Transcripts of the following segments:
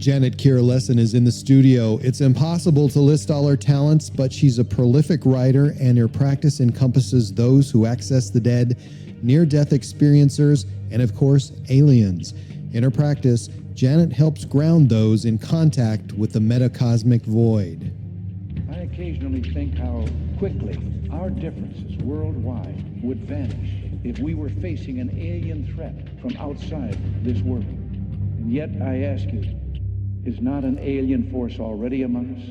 Janet Kira Lessin is in the studio. It's impossible to list all her talents, but she's a prolific writer, and her practice encompasses those who access the dead, near-death experiencers, and of course, aliens. In her practice, Janet helps ground those in contact with the metacosmic void. I occasionally think how quickly our differences worldwide would vanish if we were facing an alien threat from outside this world. And yet I ask you, is not an alien force already among us?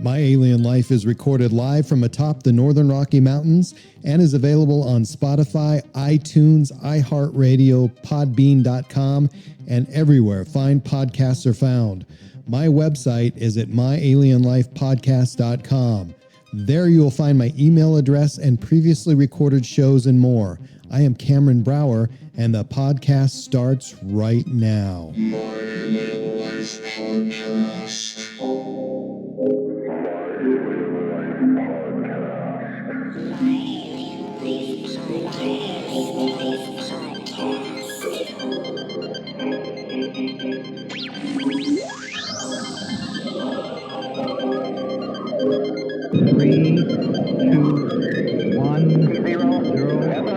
My Alien Life is recorded live from atop the Northern Rocky Mountains and is available on Spotify, iTunes, iHeartRadio, Podbean.com, and everywhere fine podcasts are found. My website is at myalienlifepodcast.com. There you will find my email address and previously recorded shows and more. I am Cameron Brower, and the podcast starts right now. My Alien Life Podcast. Three, two, 1, 0,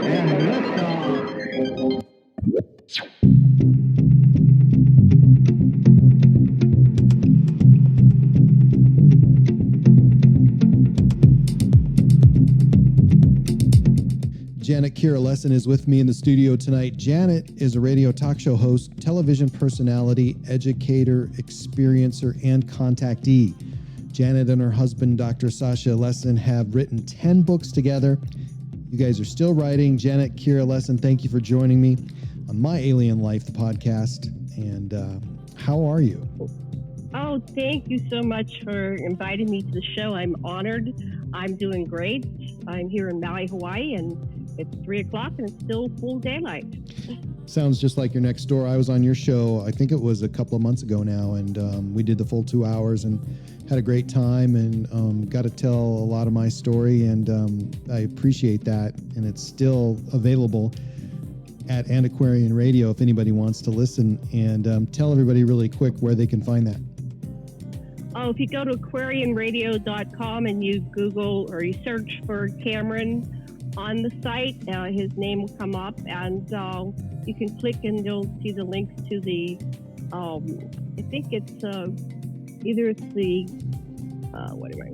and liftoff. Janet Kira Lessin is with me in the studio tonight. Janet is a radio talk show host, television personality, educator, experiencer, and contactee. Janet and her husband, Dr. Sasha Lessin, have written 10 books together. You guys are still writing. Janet Kira Lessin, thank you for joining me on My Alien Life, the podcast. And how are you? Oh, thank you so much for inviting me to the show. I'm honored. I'm doing great. I'm here in Maui, Hawaii, and it's 3 o'clock and it's still full daylight. Sounds just like your next door. I was on your show, I think it was a couple of months ago now, and we did the full 2 hours and had a great time and got to tell a lot of my story, and I appreciate that. And it's still available at Antiquarian Radio if anybody wants to listen. And tell everybody really quick where they can find that. Oh, if you go to aquarianradio.com and you Google or you search for Cameron on the site, his name will come up, and you can click and you'll see the links to the, I think it's either it's the, what do I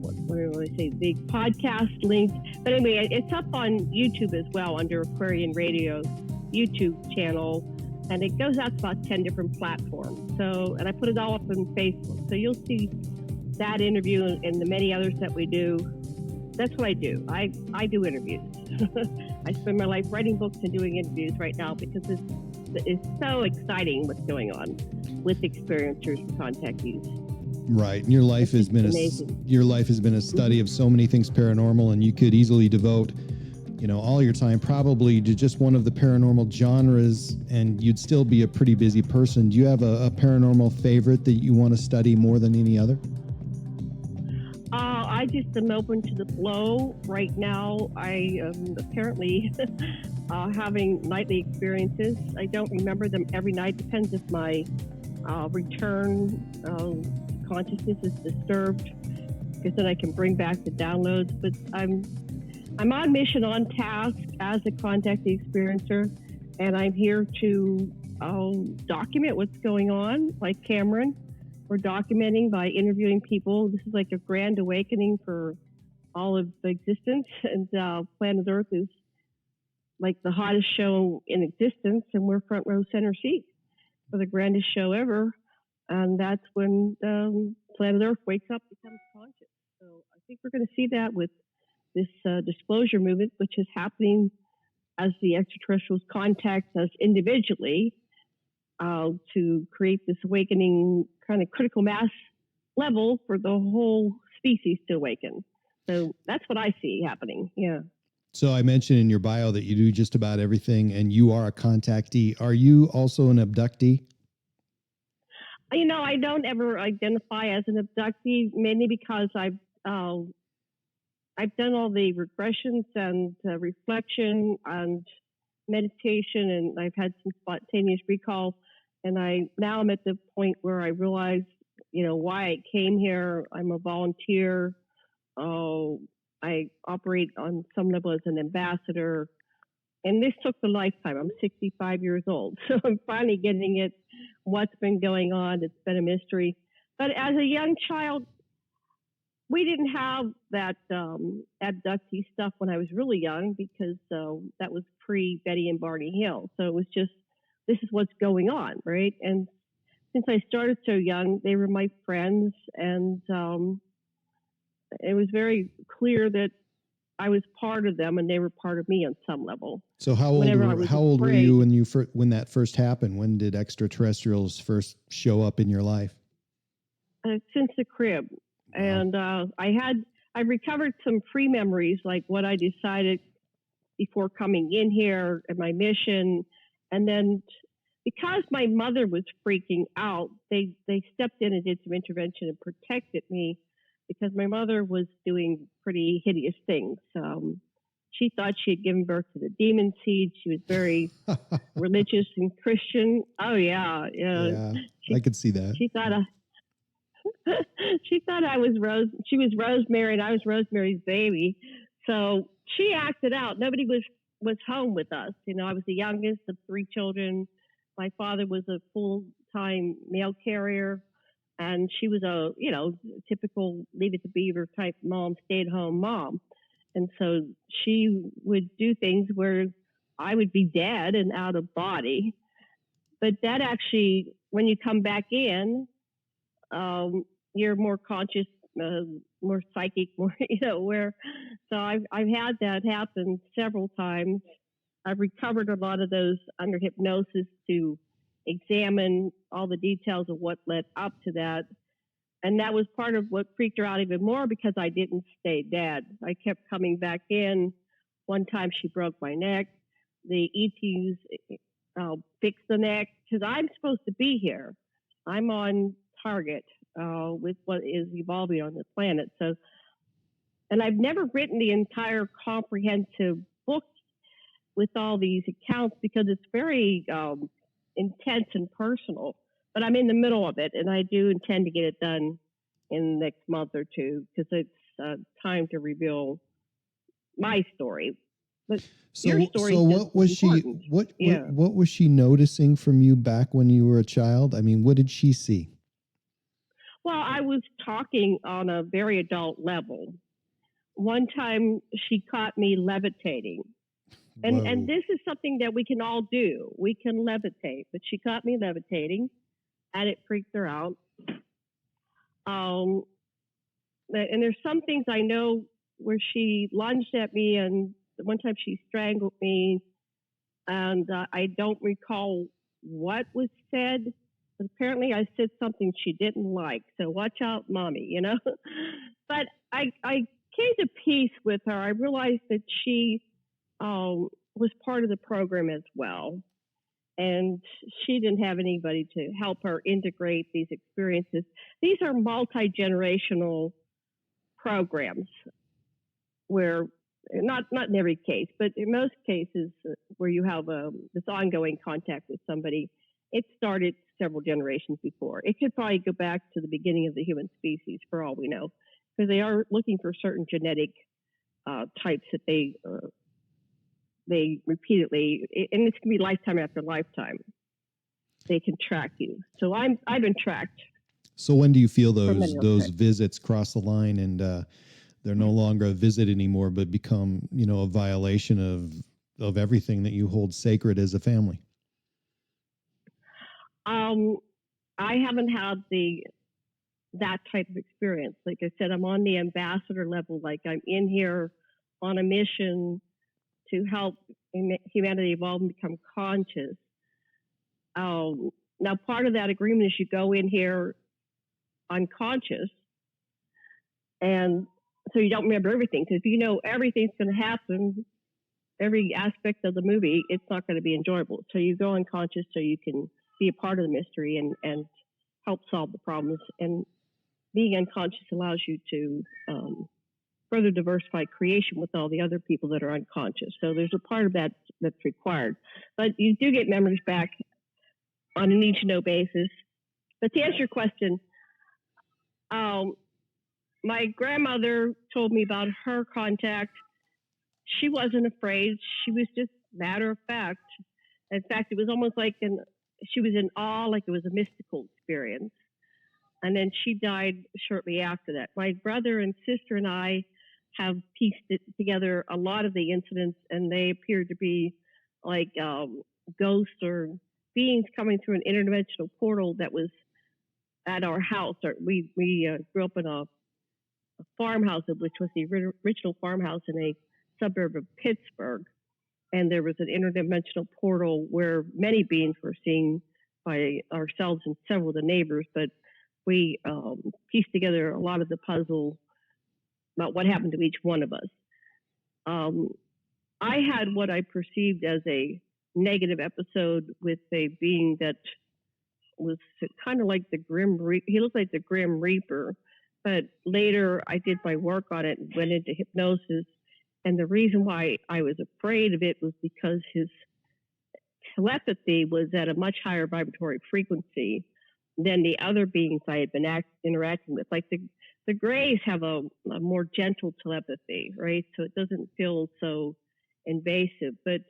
say, the podcast link. But anyway, it's up on YouTube as well under Aquarian Radio YouTube channel, and it goes out to about 10 different platforms. So, and I put it all up on Facebook. So you'll see that interview and the many others that we do. That's what I do. I do interviews. I spend my life writing books and doing interviews right now because it's so exciting what's going on with experiencers and contactees. Right. And your life has been a study of so many things paranormal, and you could easily devote, all your time probably to just one of the paranormal genres, and you'd still be a pretty busy person. Do you have a paranormal favorite that you want to study more than any other? I just am open to the flow right now. I am apparently having nightly experiences. I don't remember them every night. Depends if my return consciousness is disturbed, because then I can bring back the downloads. But I'm on mission, on task as a contactee experiencer, and I'm here to document what's going on, like Cameron. We're documenting by interviewing people. This is like a grand awakening for all of existence, and Planet Earth is like the hottest show in existence, and we're front row center seat for the grandest show ever. And that's when Planet Earth wakes up, becomes conscious. So I think we're going to see that with this disclosure movement, which is happening as the extraterrestrials contact us individually to create this awakening kind of critical mass level for the whole species to awaken. So that's what I see happening. Yeah. So I mentioned in your bio that you do just about everything, and you are a contactee. Are you also an abductee? I don't ever identify as an abductee, mainly because I've done all the regressions and reflection and meditation, and I've had some spontaneous recall. Now I'm at the point where I realize, why I came here. I'm a volunteer. I operate on some level as an ambassador. And this took a lifetime. I'm 65 years old. So I'm finally getting it, what's been going on. It's been a mystery. But as a young child, we didn't have that abductee stuff when I was really young, because that was pre-Betty and Barney Hill. So it was just, this is what's going on, right? And since I started so young, they were my friends. And it was very clear that I was part of them and they were part of me on some level. So how old were you when that first happened? When did extraterrestrials first show up in your life? Since the crib. Wow. And I recovered some pre-memories, like what I decided before coming in here and my mission. And then because my mother was freaking out, they stepped in and did some intervention and protected me, because my mother was doing pretty hideous things. She thought she had given birth to the demon seed. She was very religious and Christian. Oh yeah. I could see that. She thought I was she was Rosemary and I was Rosemary's baby. So she acted out. Nobody was home with us. I was the youngest of 3 children. My father was a full-time mail carrier. And she was a, typical Leave It to Beaver type mom, stay-at-home mom. And so she would do things where I would be dead and out of body. But that actually, when you come back in, you're more conscious, more psychic, more, so I've had that happen several times. I've recovered a lot of those under hypnosis to examine all the details of what led up to that. And that was part of what freaked her out even more, because I didn't stay dead. I kept coming back in. One time she broke my neck. The ETs fixed the neck, because I'm supposed to be here. I'm on target with what is evolving on the planet. So, and I've never written the entire comprehensive book with all these accounts, because it's very intense and personal, but I'm in the middle of it, and I do intend to get it done in the next month or two, because it's time to reveal my story. But your story. So what was important. What was she noticing from you back when you were a child? I mean, what did she see? Well, I was talking on a very adult level. One time she caught me levitating. And this is something that we can all do. We can levitate, but she caught me levitating, and it freaked her out. And there's some things I know where she lunged at me, and one time she strangled me, and I don't recall what was said, but apparently I said something she didn't like. So watch out, mommy, But I came to peace with her. I realized that she was part of the program as well. And she didn't have anybody to help her integrate these experiences. These are multi-generational programs where, not in every case, but in most cases where you have this ongoing contact with somebody, it started several generations before. It could probably go back to the beginning of the human species, for all we know, because they are looking for certain genetic types that they repeatedly, and this can be lifetime after lifetime, they can track you. So I've been tracked. So when do you feel those visits cross the line and they're no longer a visit anymore, but become, a violation of everything that you hold sacred as a family? I haven't had that type of experience. Like I said, I'm on the ambassador level. Like, I'm in here on a mission to help humanity evolve and become conscious. Now, part of that agreement is you go in here unconscious, and so you don't remember everything. Because if you know everything's going to happen, every aspect of the movie, it's not going to be enjoyable. So you go unconscious so you can be a part of the mystery and help solve the problems. And being unconscious allows you to further diversify creation with all the other people that are unconscious. So there's a part of that that's required. But you do get memories back on a need-to-know basis. But to answer your question, my grandmother told me about her contact. She wasn't afraid. She was just matter of fact. In fact, it was almost like she was in awe, like it was a mystical experience. And then she died shortly after that. My brother and sister and I have pieced it together a lot of the incidents, and they appeared to be like ghosts or beings coming through an interdimensional portal that was at our house. We grew up in a farmhouse, which was the original farmhouse in a suburb of Pittsburgh. And there was an interdimensional portal where many beings were seen by ourselves and several of the neighbors, but we pieced together a lot of the puzzle about what happened to each one of us. I had what I perceived as a negative episode with a being that was kind of like the Grim Reaper. He looked like the Grim Reaper, but later I did my work on it and went into hypnosis. And the reason why I was afraid of it was because his telepathy was at a much higher vibratory frequency than the other beings I had been interacting with. Like the Greys have a more gentle telepathy, right? So it doesn't feel so invasive. But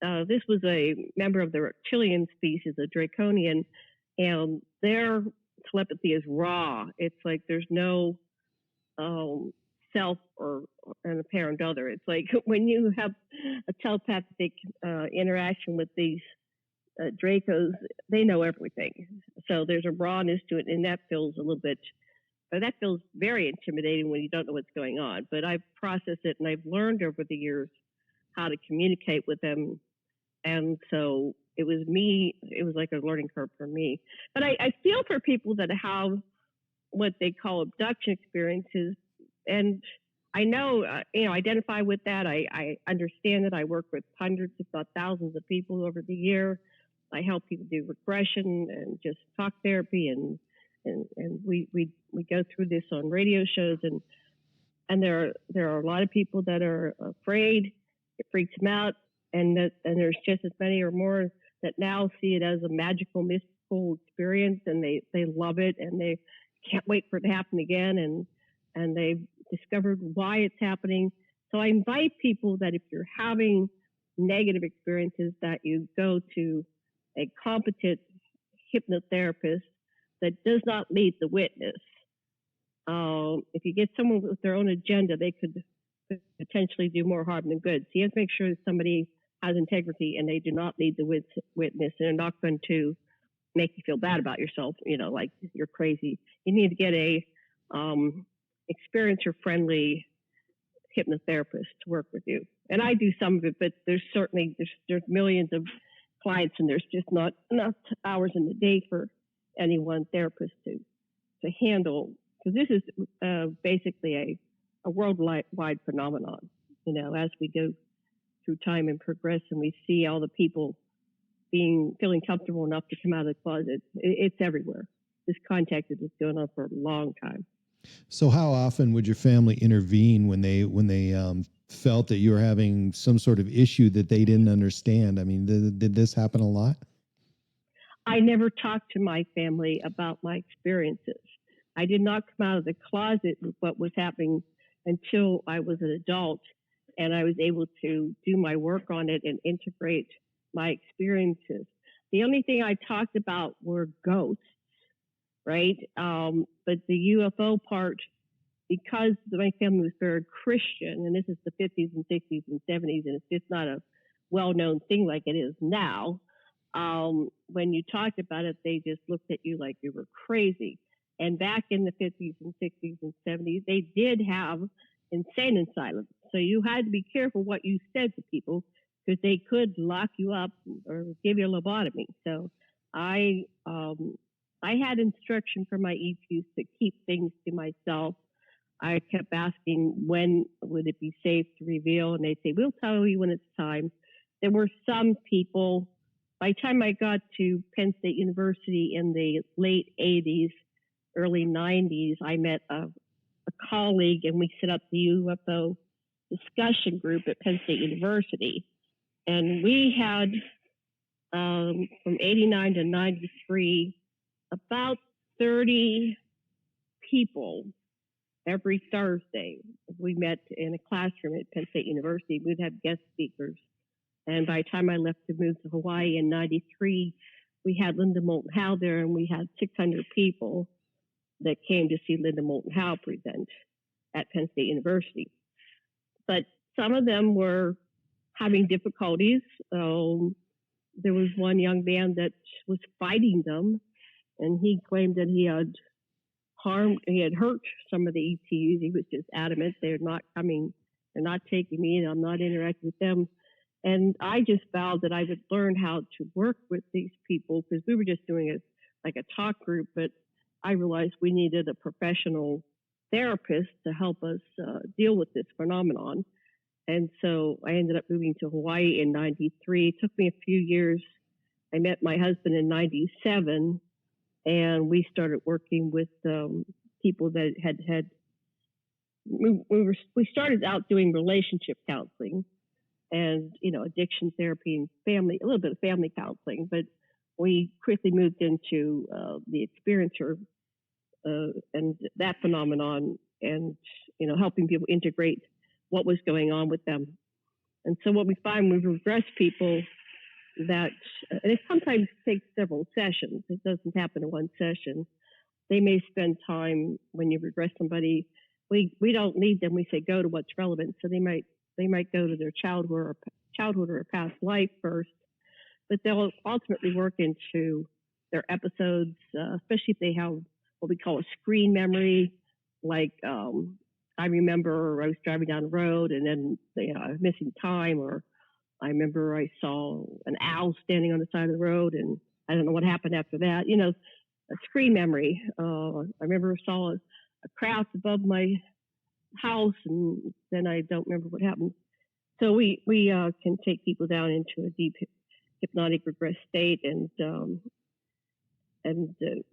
this was a member of the reptilian species, a draconian, and their telepathy is raw. It's like there's no self or an apparent other. It's like when you have a telepathic interaction with these Dracos, they know everything. So there's a rawness to it, and that feels a little bit, that feels very intimidating when you don't know what's going on. But I've processed it, and I've learned over the years how to communicate with them. And so it was like a learning curve for me. But I feel for people that have what they call abduction experiences, and I know, identify with that. I understand that. I work with hundreds, if not thousands of people over the year. I help people do regression and just talk therapy, and we go through this on radio shows, and there are a lot of people that are afraid. It freaks them out, and there's just as many or more that now see it as a magical, mystical experience, and they love it, and they can't wait for it to happen again, and they've discovered why it's happening. So I invite people that if you're having negative experiences, that you go to a competent hypnotherapist that does not lead the witness. If you get someone with their own agenda, they could potentially do more harm than good. So you have to make sure that somebody has integrity and they do not lead the witness, and they're not going to make you feel bad about yourself, like you're crazy. You need to get a experiencer-friendly hypnotherapist to work with you. And I do some of it, but there's millions of clients, and there's just not enough hours in the day for any one therapist to handle. Because this is basically a worldwide phenomenon. As we go through time and progress, and we see all the people feeling comfortable enough to come out of the closet, it's everywhere. This contact has been going on for a long time. So how often would your family intervene when they felt that you were having some sort of issue that they didn't understand? I mean, did this happen a lot? I never talked to my family about my experiences. I did not come out of the closet with what was happening until I was an adult, and I was able to do my work on it and integrate my experiences. The only thing I talked about were ghosts, right? But the UFO part, because my family was very Christian, and this is the 50s and 60s and 70s, and it's just not a well-known thing like it is now. When you talked about it, they just looked at you like you were crazy. And back in the 50s and 60s and 70s, they did have insane asylums. So you had to be careful what you said to people, because they could lock you up or give you a lobotomy. So I had instruction from my EQs to keep things to myself. I kept asking, when would it be safe to reveal? And they'd say, we'll tell you when it's time. There were some people, by the time I got to Penn State University in the late 80s, early 90s, I met a colleague, and we set up the UFO discussion group at Penn State University. And we had from 89 to 93, about 30 people every Thursday. We met in a classroom at Penn State University. We'd have guest speakers. And by the time I left to move to Hawaii in 93, we had Linda Moulton Howe there, and we had 600 people that came to see Linda Moulton Howe present at Penn State University. But some of them were having difficulties. There was one young man that was fighting them, and he claimed that he had hurt some of the ETs. He was just adamant they're not coming, they're not taking me, and I'm not interacting with them. And I just vowed that I would learn how to work with these people, because we were just doing a talk group, but I realized we needed a professional therapist to help us deal with this phenomenon. And so I ended up moving to Hawaii in 93. It took me a few years. I met my husband in 97, and we started working with people that we started out doing relationship counseling and, addiction therapy and a little bit of family counseling, but we quickly moved into the experiencer and that phenomenon, and, helping people integrate what was going on with them. And so what we find when we regress people, that and it sometimes takes several sessions. It doesn't happen in one session. They may spend time when you regress somebody. We don't lead them. We say go to what's relevant. So they might go to their childhood or past life first, but they'll ultimately work into their episodes, especially if they have what we call a screen memory. Like I remember I was driving down the road and then I was missing time, or I remember I saw an owl standing on the side of the road and I don't know what happened after that. A screen memory. I remember I saw a crouch above my house, and then I don't remember what happened. So we can take people down into a deep hypnotic regress state, and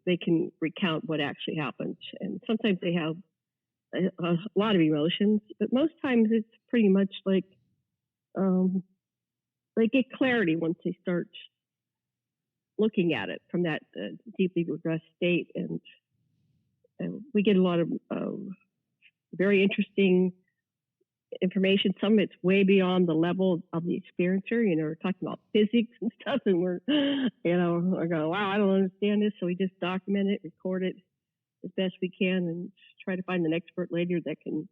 they can recount what actually happened. And sometimes they have a lot of emotions, but most times it's pretty much like they get clarity once they start looking at it from that deeply regressed state. And we get a lot of very interesting information. Some of it's way beyond the level of the experiencer. We're talking about physics and stuff, and we're go, wow, I don't understand this. So we just document it, record it as best we can, and try to find an expert later that can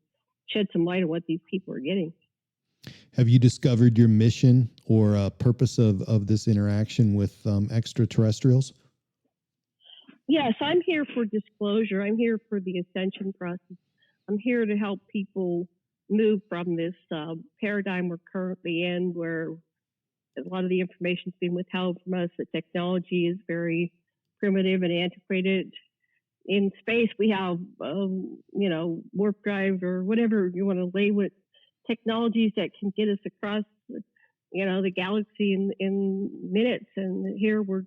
shed some light on what these people are getting. Have you discovered your mission or purpose of this interaction with extraterrestrials? Yes, I'm here for disclosure. I'm here for the ascension process. I'm here to help people move from this paradigm we're currently in, where a lot of the information is being withheld from us. The technology is very primitive and antiquated. In space, we have, warp drive or whatever you want to label it, technologies that can get us across, the galaxy in minutes. And here we're,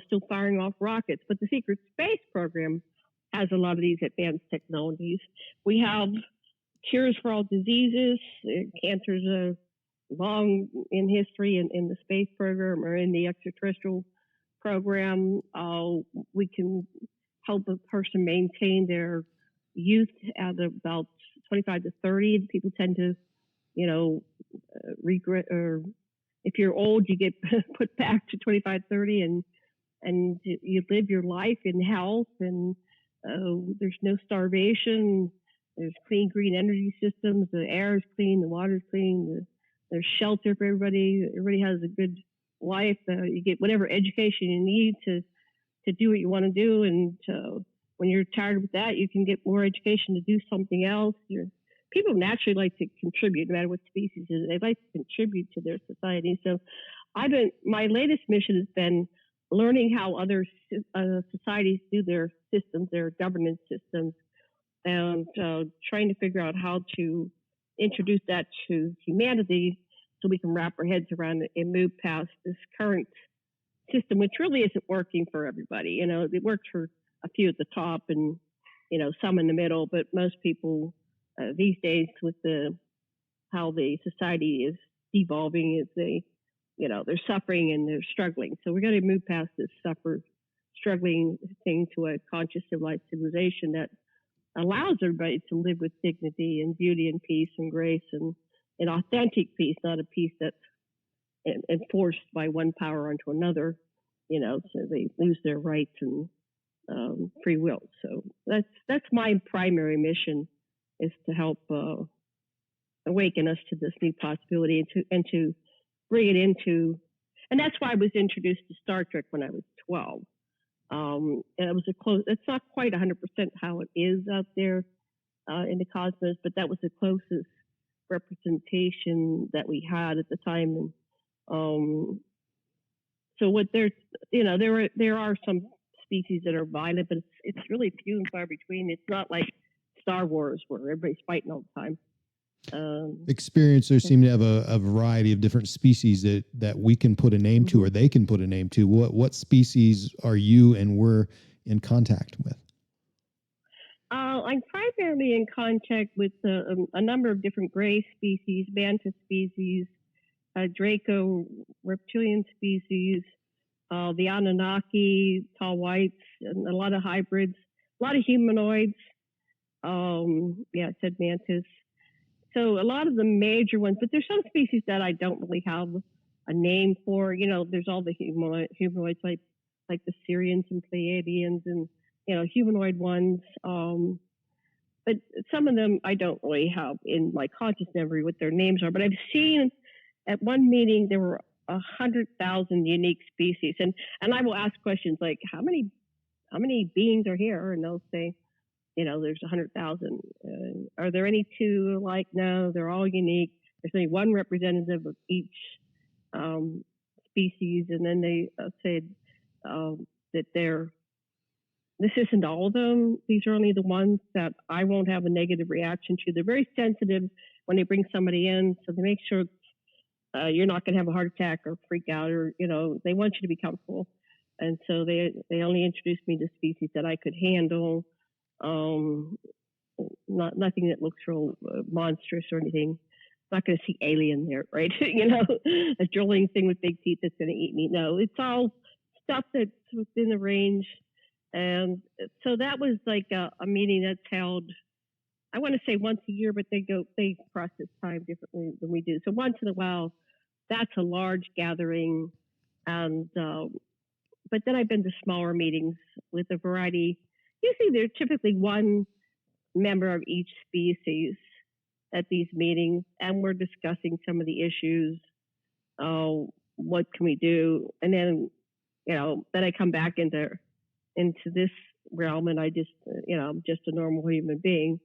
still firing off rockets. But the secret space program has a lot of these advanced technologies. We have cures for all diseases. Cancer's long in history in the space program or in the extraterrestrial program. We can help a person maintain their youth at about 25 to 30. People tend to, regret, or if you're old, you get put back to 25, 30, and you live your life in health, and there's no starvation. There's clean, green energy systems. The air is clean. The water is clean. There's shelter for everybody. Everybody has a good life. You get whatever education you need to do what you want to do. And when you're tired with that, you can get more education to do something else. People naturally like to contribute, no matter what species it is. They like to contribute to their society. So my latest mission has been learning how other societies do their systems, their governance systems, and trying to figure out how to introduce that to humanity so we can wrap our heads around it and move past this current system, which really isn't working for everybody. It works for a few at the top and, some in the middle, but most people these days with how the society is evolving, is they they're suffering and they're struggling. So we got to move past this struggling thing to a conscious civilized civilization that allows everybody to live with dignity and beauty and peace and grace and an authentic peace, not a peace that's enforced by one power onto another, so they lose their rights and free will. So that's my primary mission, is to help awaken us to this new possibility and to bring it into, and that's why I was introduced to Star Trek when I was 12. And it was it's not quite 100% how it is out there in the cosmos, but that was the closest representation that we had at the time. And so what there are some species that are violent, but it's really few and far between. It's not like Star Wars where everybody's fighting all the time. Experiencers seem to have a variety of different species that we can put a name to, or they can put a name to. What species are you and we're in contact with? I'm primarily in contact with a number of different gray species, mantis species, Draco reptilian species, the Anunnaki, tall whites, and a lot of hybrids, a lot of humanoids. I said mantis. So a lot of the major ones, but there's some species that I don't really have a name for. There's all the humanoids like the Syrians and Pleiadians and, humanoid ones. But some of them I don't really have in my conscious memory what their names are. But I've seen at one meeting there were 100,000 unique species, and I will ask questions like, how many beings are here? And they'll say, there's 100,000. Are there any two alike? No, they're all unique. There's only one representative of each species. And then they said that this isn't all of them. These are only the ones that I won't have a negative reaction to. They're very sensitive when they bring somebody in, so they make sure you're not going to have a heart attack or freak out, or they want you to be comfortable. And so they only introduced me to species that I could handle. Nothing that looks real monstrous or anything. Not going to see alien there, right? A drilling thing with big teeth that's going to eat me. No, it's all stuff that's within the range. And so that was like a meeting that's held, I want to say once a year, but they process time differently than we do. So once in a while, that's a large gathering. And but then I've been to smaller meetings with a variety. Usually there's typically one member of each species at these meetings, and we're discussing some of the issues. What can we do? And then, then I come back into this realm, and I just, I'm just a normal human being.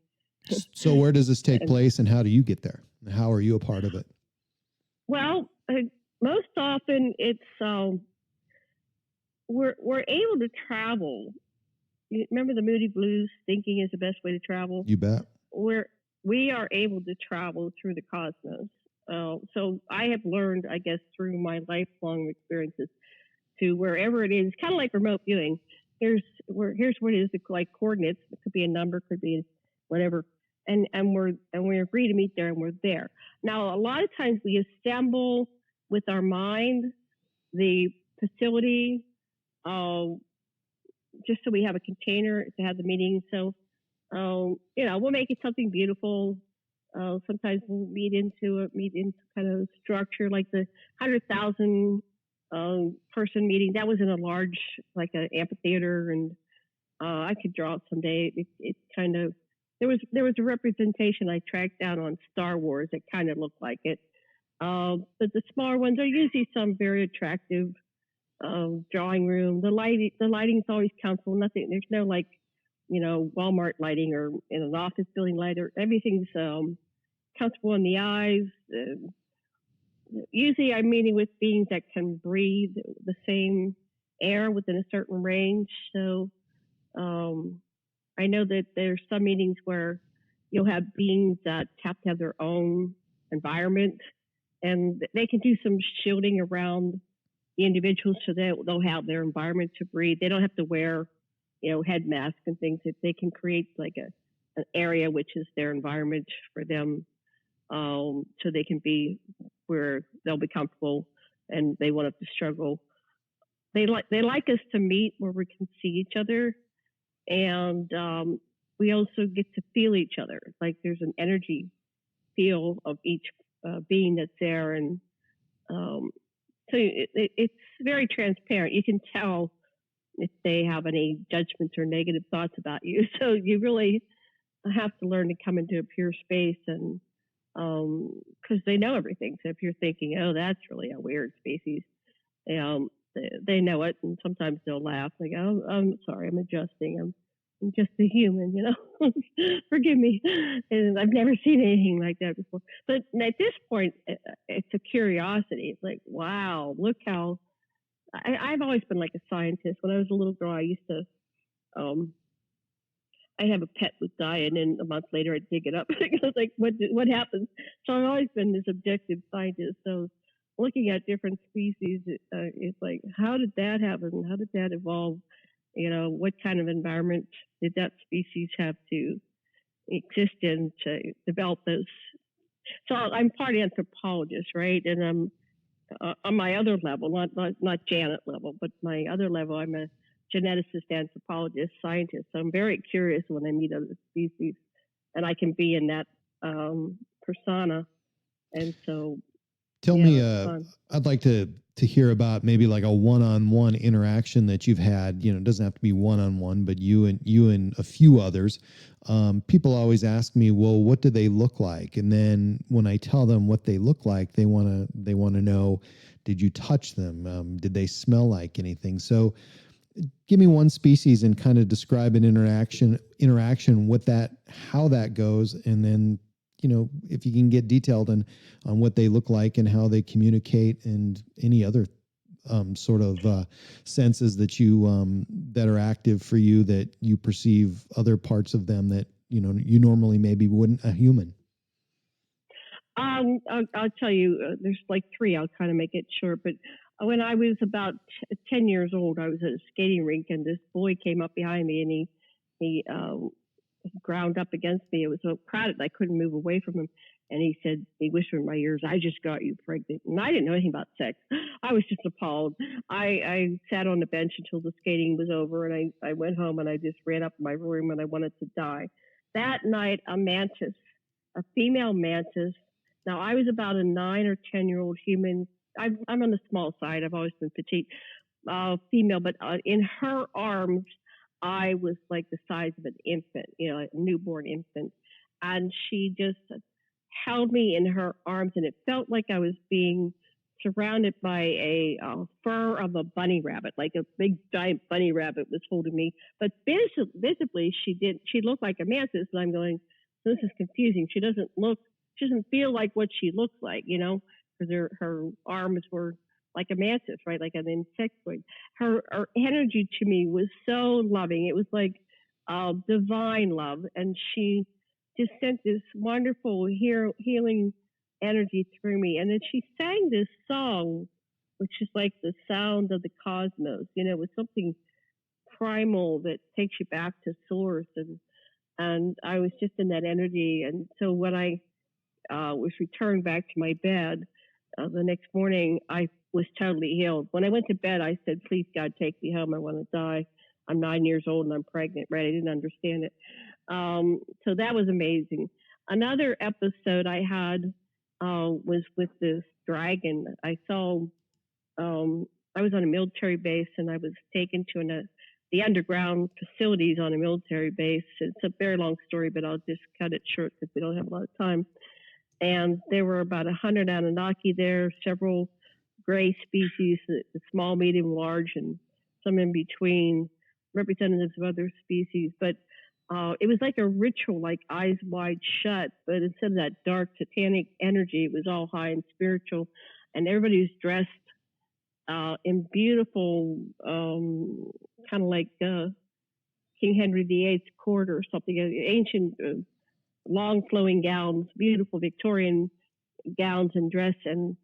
So where does this take place, and how do you get there? How are you a part of it? Well, most often it's we're able to travel. You remember the Moody Blues? Thinking is the best way to travel. You bet. We are able to travel through the cosmos. So I have learned, I guess, through my lifelong experiences, to wherever it is, kind of like remote viewing. Here's what it is, like coordinates. It could be a number, could be whatever, and we agree to meet there, and we're there. Now, a lot of times we assemble with our mind the facility, just so we have a container to have the meeting. So, we'll make it something beautiful. Sometimes we'll meet into kind of structure, like the 100,000 person meeting. That was in a large, like an amphitheater, and I could draw it someday. It kind of, there was a representation I tracked down on Star Wars that kind of looked like it. But the smaller ones are usually some very attractive drawing room. The lighting's always comfortable. Nothing. There's no like, Walmart lighting or in an office building light. Or everything's comfortable in the eyes. Usually, I'm meeting with beings that can breathe the same air within a certain range. So, I know that there's some meetings where you'll have beings that have to have their own environment, and they can do some shielding around the individuals so that they'll have their environment to breathe. They don't have to wear, head masks and things. If they can create like an area which is their environment for them, so they can be where they'll be comfortable. and they want us to struggle. They like us to meet where we can see each other, and we also get to feel each other. Like there's an energy feel of each being that's there, and so it's very transparent. You can tell if they have any judgments or negative thoughts about you. So you really have to learn to come into a pure space, and because they know everything. So if you're thinking, oh, that's really a weird species, they know it, and sometimes they'll laugh. Like, oh, I'm sorry, I'm adjusting. I'm just a human, forgive me. And I've never seen anything like that before. But at this point, it's a curiosity. It's like, wow, look how, I've always been like a scientist. When I was a little girl, I used to, I'd have a pet would die, and then a month later I'd dig it up. I was like, what happens? So I've always been this objective scientist. So looking at different species, it's like, how did that happen? How did that evolve? What kind of environment did that species have to exist in to develop those? So I'm part anthropologist, right? And I'm on my other level, not Janet level, but my other level, I'm a geneticist, anthropologist, scientist. So I'm very curious when I meet other species, and I can be in that persona. And so, tell me, I'd like to hear about maybe like a one-on-one interaction that you've had. It doesn't have to be one-on-one, but you and a few others. People always ask me, well, what do they look like? And then when I tell them what they look like, they want to know, did you touch them? Did they smell like anything? So give me one species and kind of describe an interaction, how that goes. And then, if you can get detailed on what they look like and how they communicate, and any other sort of senses that you that are active for you, that you perceive other parts of them that you normally maybe wouldn't, a human. I'll tell you, there's like three. I'll kind of make it short. But when I was about 10 years old, I was at a skating rink, and this boy came up behind me, and he ground up against me. It was so crowded I couldn't move away from him. And he said, he whispered in my ears, "I just got you pregnant." And I didn't know anything about sex. I was just appalled. I sat on the bench until the skating was over, and I went home, and I just ran up in my room, and I wanted to die. That night, a mantis, a female mantis. Now, I was about a 9 or 10-year-old human. I'm on the small side. I've always been petite, female, but in her arms, I was like the size of an infant, a newborn infant. And she just held me in her arms, and it felt like I was being surrounded by a fur of a bunny rabbit, like a big giant bunny rabbit was holding me. But visibly, she looked like a mantis, and I'm going, this is confusing. She doesn't feel like what she looks like, because her arms were like a mantis, right? Like an insectoid. Her energy to me was so loving. It was like divine love. And she just sent this wonderful healing energy through me. And then she sang this song, which is like the sound of the cosmos. It was something primal that takes you back to source. And I was just in that energy. And so when I was returned back to my bed the next morning, I was totally healed. When I went to bed, I said, "Please, God, take me home. I want to die. I'm 9 years old and I'm pregnant." Right? I didn't understand it. So that was amazing. Another episode I had was with this dragon. I saw. I was on a military base, and I was taken to the underground facilities on a military base. It's a very long story, but I'll just cut it short because we don't have a lot of time. And there were about 100 Anunnaki there, several gray species, small, medium, large, and some in between, representatives of other species. But it was like a ritual, like eyes wide shut, but instead of that dark satanic energy, it was all high and spiritual. And everybody was dressed in beautiful, kind of like King Henry VIII's court or something, ancient long flowing gowns, beautiful Victorian gowns and dress. And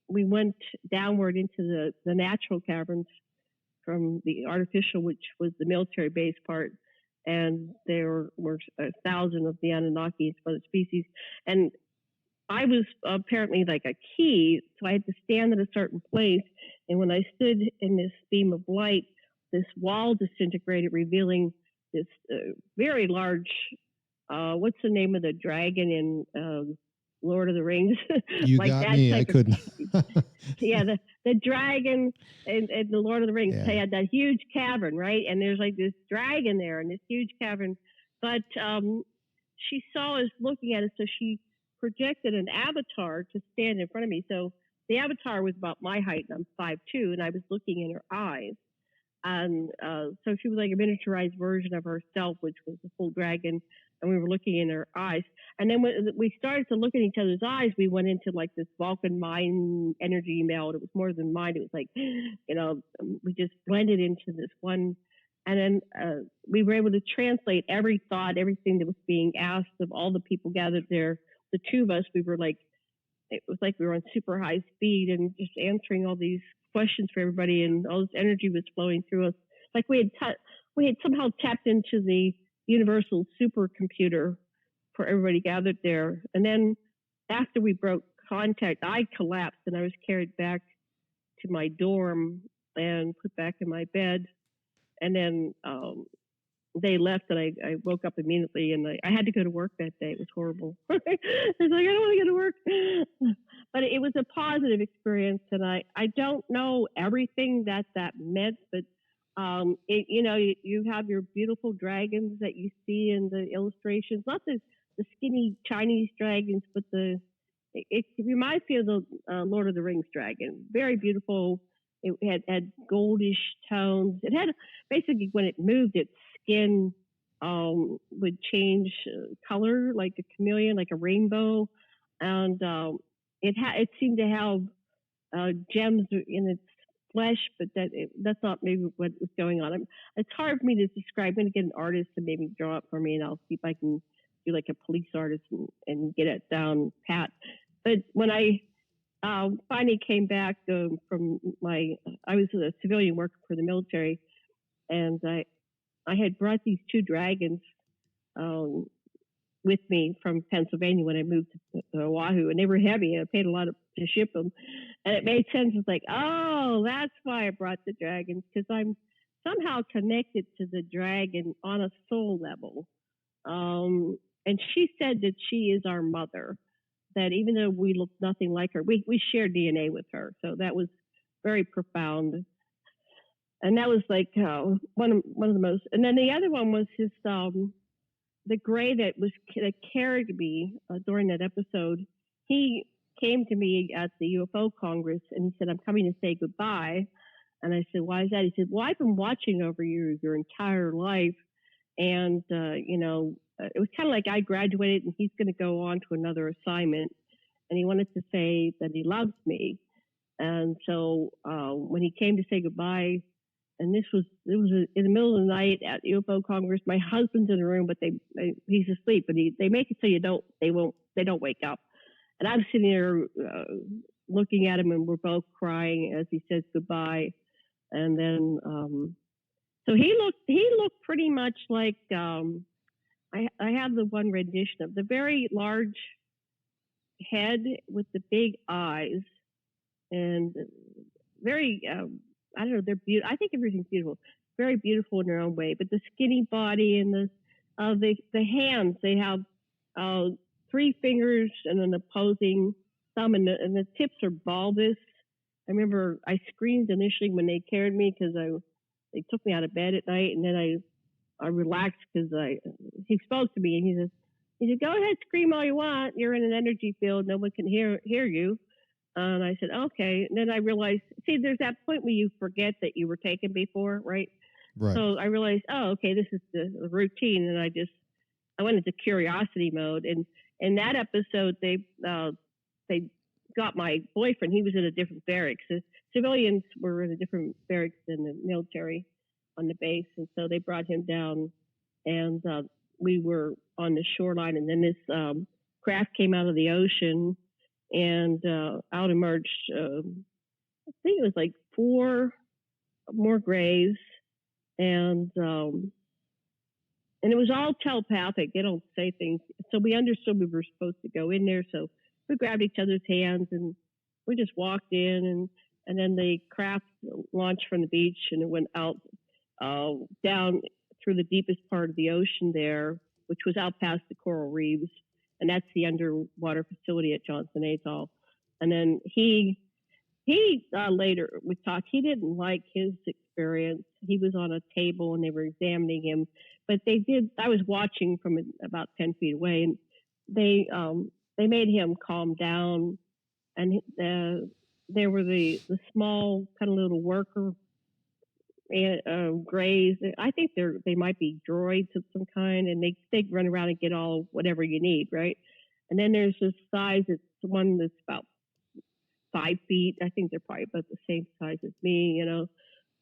we went downward into the natural caverns from the artificial, which was the military base part. And there were 1,000 of the Anunnaki and other species. And I was apparently like a key, so I had to stand at a certain place. And when I stood in this beam of light, this wall disintegrated, revealing this very large. What's the name of the dragon in Lord of the Rings? You like got that me. I type couldn't. yeah, the dragon in the Lord of the Rings. Yeah. They had that huge cavern, right? And there's like this dragon there in this huge cavern. But she saw us looking at it, so she projected an avatar to stand in front of me. So the avatar was about my height, and I'm 5'2", and I was looking in her eyes. And so she was like a miniaturized version of herself, which was the full dragon, and we were looking in her eyes. And then when we started to look at each other's eyes, we went into like this Vulcan mind energy meld. It was more than mind. It was like, we just blended into this one. And then we were able to translate every thought, everything that was being asked of all the people gathered there. The two of us, we were like, it was like we were on super high speed and just answering all these questions for everybody, and all this energy was flowing through us. Like we had somehow tapped into the universal supercomputer for everybody gathered there. And then after we broke contact, I collapsed and I was carried back to my dorm and put back in my bed. And then they left, and I woke up immediately, and I had to go to work that day. It was horrible. I was like, I don't want to go to work. But it was a positive experience, and I don't know everything that meant, but you have your beautiful dragons that you see in the illustrations, not the skinny Chinese dragons, but it reminds me of the Lord of the Rings dragon. Very beautiful. It had goldish tones. It had basically, when it moved, its skin would change color like a chameleon, like a rainbow, and it seemed to have gems in its flesh, but that's not maybe what was going on. It's hard for me to describe. I'm going to get an artist to maybe draw it for me, and I'll see if I can do like a police artist and get it down pat. But when I finally came back from I was a civilian worker for the military, and I had brought these two dragons with me from Pennsylvania when I moved to Oahu, and they were heavy. I paid a lot to ship them, and it made sense. It's like, oh, that's why I brought the dragons, because I'm somehow connected to the dragon on a soul level. And she said that she is our mother, that even though we look nothing like her, we share DNA with her. So that was very profound. And that was like one of the most. And then the other one was his the gray that carried me during that episode. He came to me at the UFO Congress, and he said, "I'm coming to say goodbye." And I said, "Why is that?" He said, "Well, I've been watching over you your entire life, and it was kind of like I graduated, and he's going to go on to another assignment, and he wanted to say that he loves me." And so when he came to say goodbye, and it was in the middle of the night at UFO Congress. My husband's in the room, but he's asleep, but they make it so they don't wake up. And I'm sitting there looking at him, and we're both crying as he says goodbye. And then so he looked pretty much like I have the one rendition of the very large head with the big eyes, and very I don't know, they're beautiful. I think everything's beautiful, very beautiful in their own way. But the skinny body and the hands, they have 3 fingers and an opposing thumb, and the tips are bulbous. I remember I screamed initially when they carried me, because they took me out of bed at night, and then I relaxed because he spoke to me, and he said, "Go ahead, scream all you want. You're in an energy field. No one can hear you." And I said, "Okay." And then I realized, see, there's that point where you forget that you were taken before, right? Right. So I realized, oh, okay, this is the routine. And I went into curiosity mode. And in that episode, they got my boyfriend. He was in a different barracks. The civilians were in a different barracks than the military on the base. And so they brought him down, and we were on the shoreline. And then this craft came out of the ocean, and out emerged, I think it was like 4 more grays, and it was all telepathic. They don't say things, so we understood we were supposed to go in there. So we grabbed each other's hands and we just walked in, and then the craft launched from the beach and it went out down through the deepest part of the ocean there, which was out past the coral reefs, and that's the underwater facility at Johnson Atoll. And then he later we talked. He didn't like his experience. He was on a table and they were examining him, but they did. I was watching from about 10 feet away, and they made him calm down, and there were the small kind of little worker grays. I think they might be droids of some kind, and they run around and get all whatever you need, right? And then there's this size. It's one that's about 5 feet. I think they're probably about the same size as me, you know.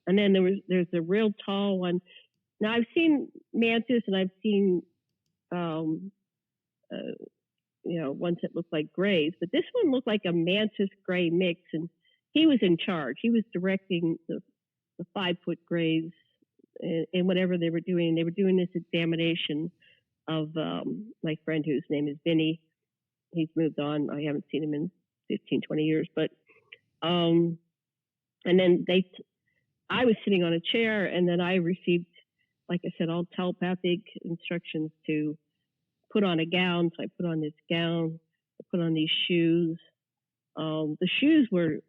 And then there's a real tall one. Now I've seen mantis and I've seen ones that look like grays, but this one looked like a mantis gray mix, and he was in charge. He was directing the 5 foot grays in whatever they were doing. They were doing this examination of my friend whose name is Vinny. He's moved on. I haven't seen him in 15, 20 years, but and then I was sitting on a chair, and then I received, like I said, all telepathic instructions to put on a gown. So I put on this gown, I put on these shoes. The shoes were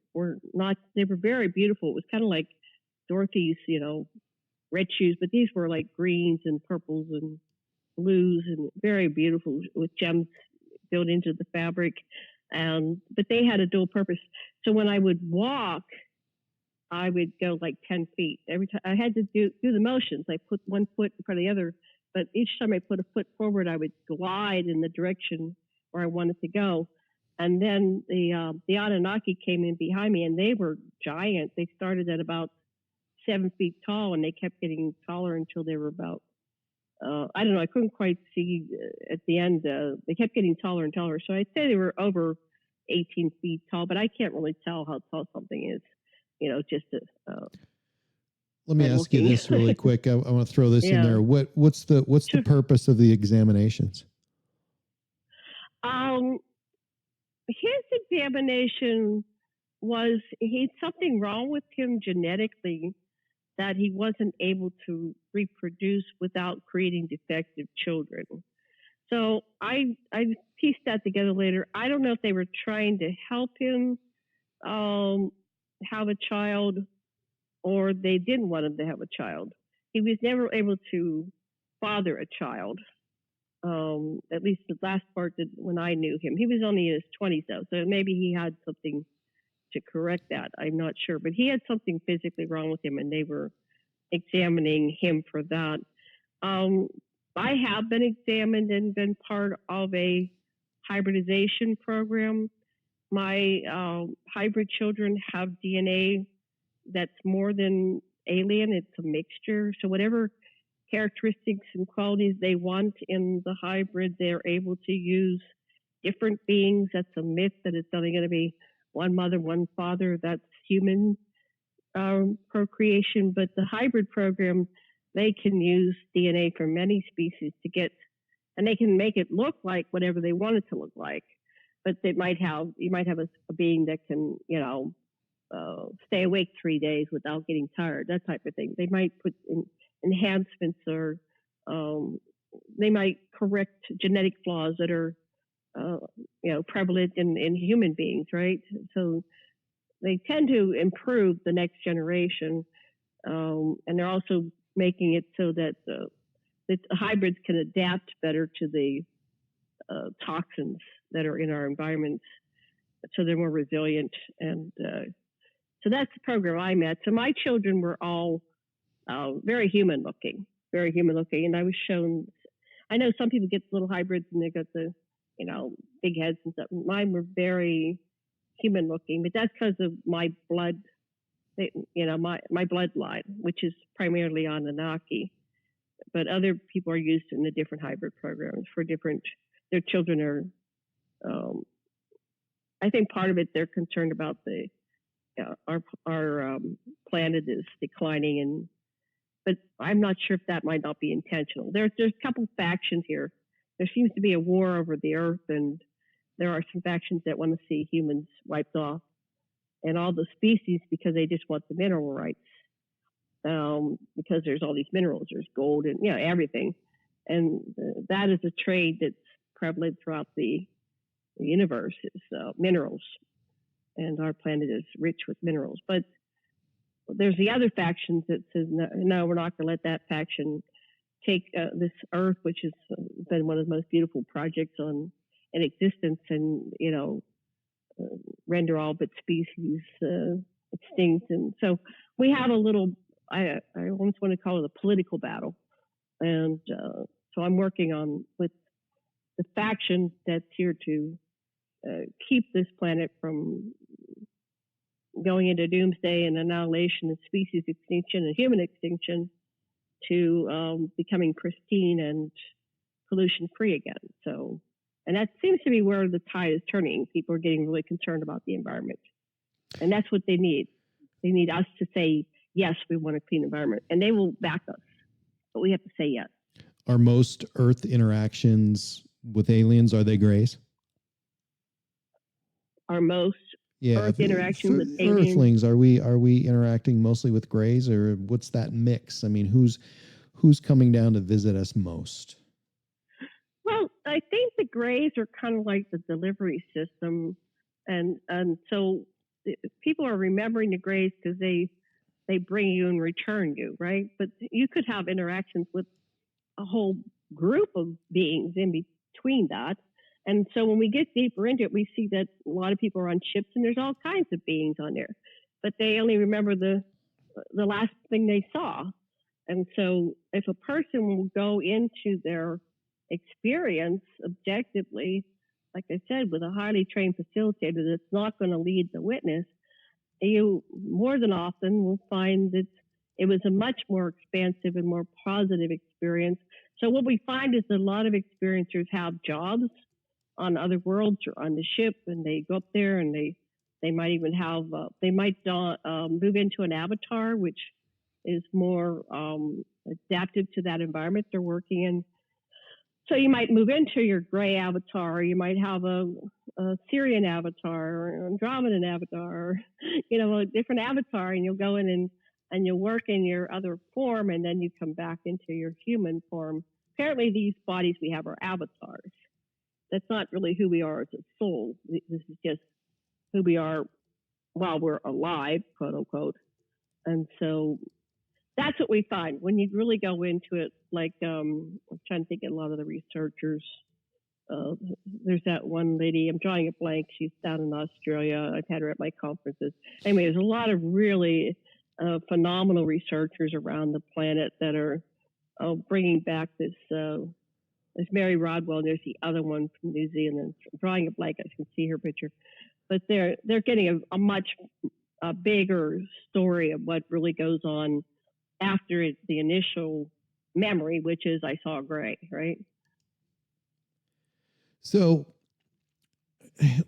not, they were very beautiful. It was kind of like Dorothy's, red shoes, but these were like greens and purples and blues and very beautiful with gems built into the fabric. But they had a dual purpose. So when I would walk, I would go like 10 feet. Every time I had to do the motions. I put one foot in front of the other, but each time I put a foot forward, I would glide in the direction where I wanted to go. And then the Anunnaki came in behind me, and they were giant. They started at about 7 feet tall, and they kept getting taller until they were about, I don't know, I couldn't quite see at the end. They kept getting taller and taller. So I'd say they were over 18 feet tall, but I can't really tell how tall something is, just let me ask you this really quick. I want to throw this in there. What's the purpose of the examinations? His examination was something wrong with him genetically, that he wasn't able to reproduce without creating defective children. So I pieced that together later. I don't know if they were trying to help him have a child, or they didn't want him to have a child. He was never able to father a child. At least the last part that when I knew him. He was only in his 20s though, so maybe he had something to correct that. I'm not sure, but he had something physically wrong with him, and they were examining him for that. I have been examined and been part of a hybridization program. My hybrid children have DNA that's more than alien. It's a mixture. So whatever characteristics and qualities they want in the hybrid, they're able to use different beings. That's a myth that it's only going to be one mother, one father. That's human procreation. But the hybrid program, they can use DNA from many species to get, and they can make it look like whatever they want it to look like. But you might have a being that can, stay awake 3 days without getting tired, that type of thing. They might put in enhancements, or they might correct genetic flaws that are, prevalent in human beings, right? So they tend to improve the next generation, and they're also making it so that the hybrids can adapt better to the toxins that are in our environments, so they're more resilient. And so that's the program I'm at. So my children were all very human looking. And I was shown, I know some people get little hybrids and they got the, big heads and stuff. Mine were very human looking, but that's because of my blood, my bloodline, which is primarily Anunnaki. But other people are used in the different hybrid programs for their children are, I think part of it, they're concerned about our planet is declining, but I'm not sure if that might not be intentional. There's a couple factions here. There seems to be a war over the earth, and there are some factions that want to see humans wiped off and all the species because they just want the mineral rights. Because there's all these minerals, there's gold and everything, and that is a trade that's prevalent throughout the universe. Is minerals, and our planet is rich with minerals. But there's the other factions that says no, we're not going to let that faction take this Earth, which has been one of the most beautiful projects in existence, and render all but species extinct. And so we have a little. I almost want to call it a political battle, and so I'm working with the faction that's here to keep this planet from going into doomsday and annihilation and species extinction and human extinction to becoming pristine and pollution free again. So, and that seems to be where the tide is turning. People are getting really concerned about the environment, and that's what they need. They need us to say, yes, we want a clean environment, and they will back us, but we have to say yes. Are most Earth interactions with aliens, are they grays? Are most Earth interactions with aliens? Earthlings, are we interacting mostly with grays, or what's that mix? I mean, who's coming down to visit us most? Well, I think the grays are kind of like the delivery system, and so people are remembering the grays because they bring you and return you, right? But you could have interactions with a whole group of beings in between that. And so when we get deeper into it, we see that a lot of people are on ships and there's all kinds of beings on there, but they only remember the last thing they saw. And so if a person will go into their experience objectively, like I said, with a highly trained facilitator that's not going to lead the witness, you more than often will find that it was a much more expansive and more positive experience. So what we find is that a lot of experiencers have jobs on other worlds or on the ship, and they go up there and they might even have move into an avatar, which is more adaptive to that environment they're working in. So you might move into your gray avatar, or you might have a Syrian avatar or an Andromedan avatar, or, a different avatar, and you'll go in and you'll work in your other form, and then you come back into your human form. Apparently these bodies we have are avatars. That's not really who we are as a soul. This is just who we are while we're alive, quote unquote. And so that's what we find when you really go into it. Like, I'm trying to think of a lot of the researchers. There's that one lady, I'm drawing a blank. She's down in Australia. I've had her at my conferences. Anyway, there's a lot of really phenomenal researchers around the planet that are bringing back this. There's Mary Rodwell, and there's the other one from New Zealand. I'm drawing a blank. I can see her picture, but they're getting a much bigger story of what really goes on after the initial memory, which is I saw gray, right? So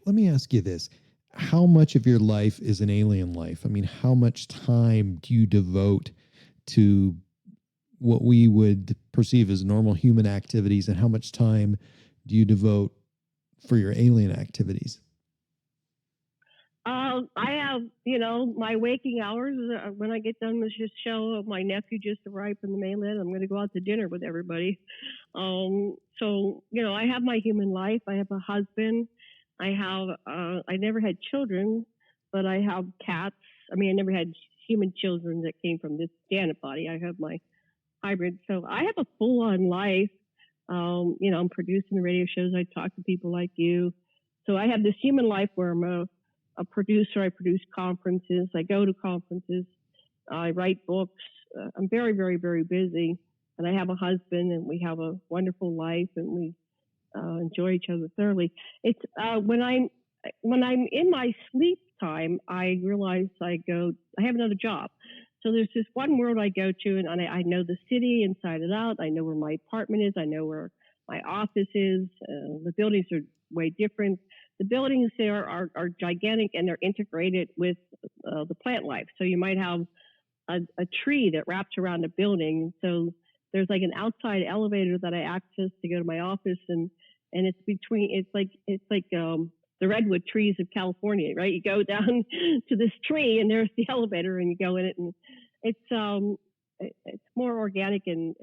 let me ask you this. How much of your life is an alien life? I mean, how much time do you devote to what we would perceive as normal human activities, and how much time do you devote for your alien activities? I have, my waking hours. When I get done with this show, my nephew just arrived from the mainland. I'm going to go out to dinner with everybody. So, I have my human life. I have a husband. I never had children, but I have cats. I mean, I never had human children that came from this Janet body. I have my hybrid. So I have a full-on life. I'm producing the radio shows. I talk to people like you. So I have this human life where I'm a producer. I produce conferences. I go to conferences. I write books. I'm very, very, very busy. And I have a husband, and we have a wonderful life, and we enjoy each other thoroughly. It's when I'm in my sleep time, I realize I have another job. So there's this one world I go to, and I know the city inside and out. I know where my apartment is. I know where my office is. The buildings are way different. The buildings there are gigantic, and they're integrated with the plant life. So you might have a tree that wraps around a building. So there's like an outside elevator that I access to go to my office, and and it's like the redwood trees of California, right? You go down to this tree, and there's the elevator, and you go in it, and it's more organic, and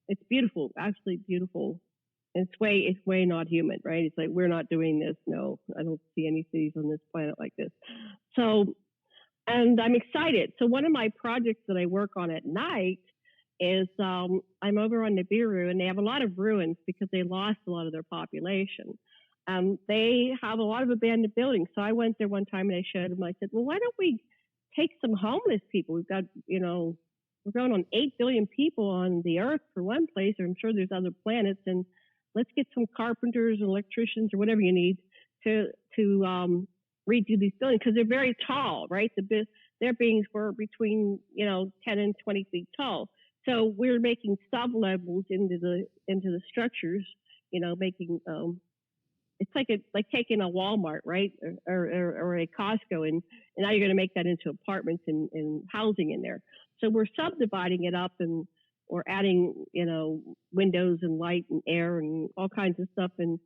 it's beautiful, absolutely beautiful. And it's way not human, right? It's like, we're not doing this. No, I don't see any cities on this planet like this. So, and I'm excited. So one of my projects that I work on at night is I'm over on Nibiru, and they have a lot of ruins because they lost a lot of their population. They have a lot of abandoned buildings. So I went there one time, and I showed them. I said, well, why don't we take some homeless people? We've got, we're going on 8 billion people on the Earth for one place, or I'm sure there's other planets, and let's get some carpenters and electricians or whatever you need to redo these buildings, because they're very tall, right? Their beings were between 10 and 20 feet tall. So we're making sub levels into the structures, making it's like taking a Walmart, right, or a Costco, and now you're going to make that into apartments and housing in there. So we're subdividing it up, and we're adding, windows and light and air and all kinds of stuff. And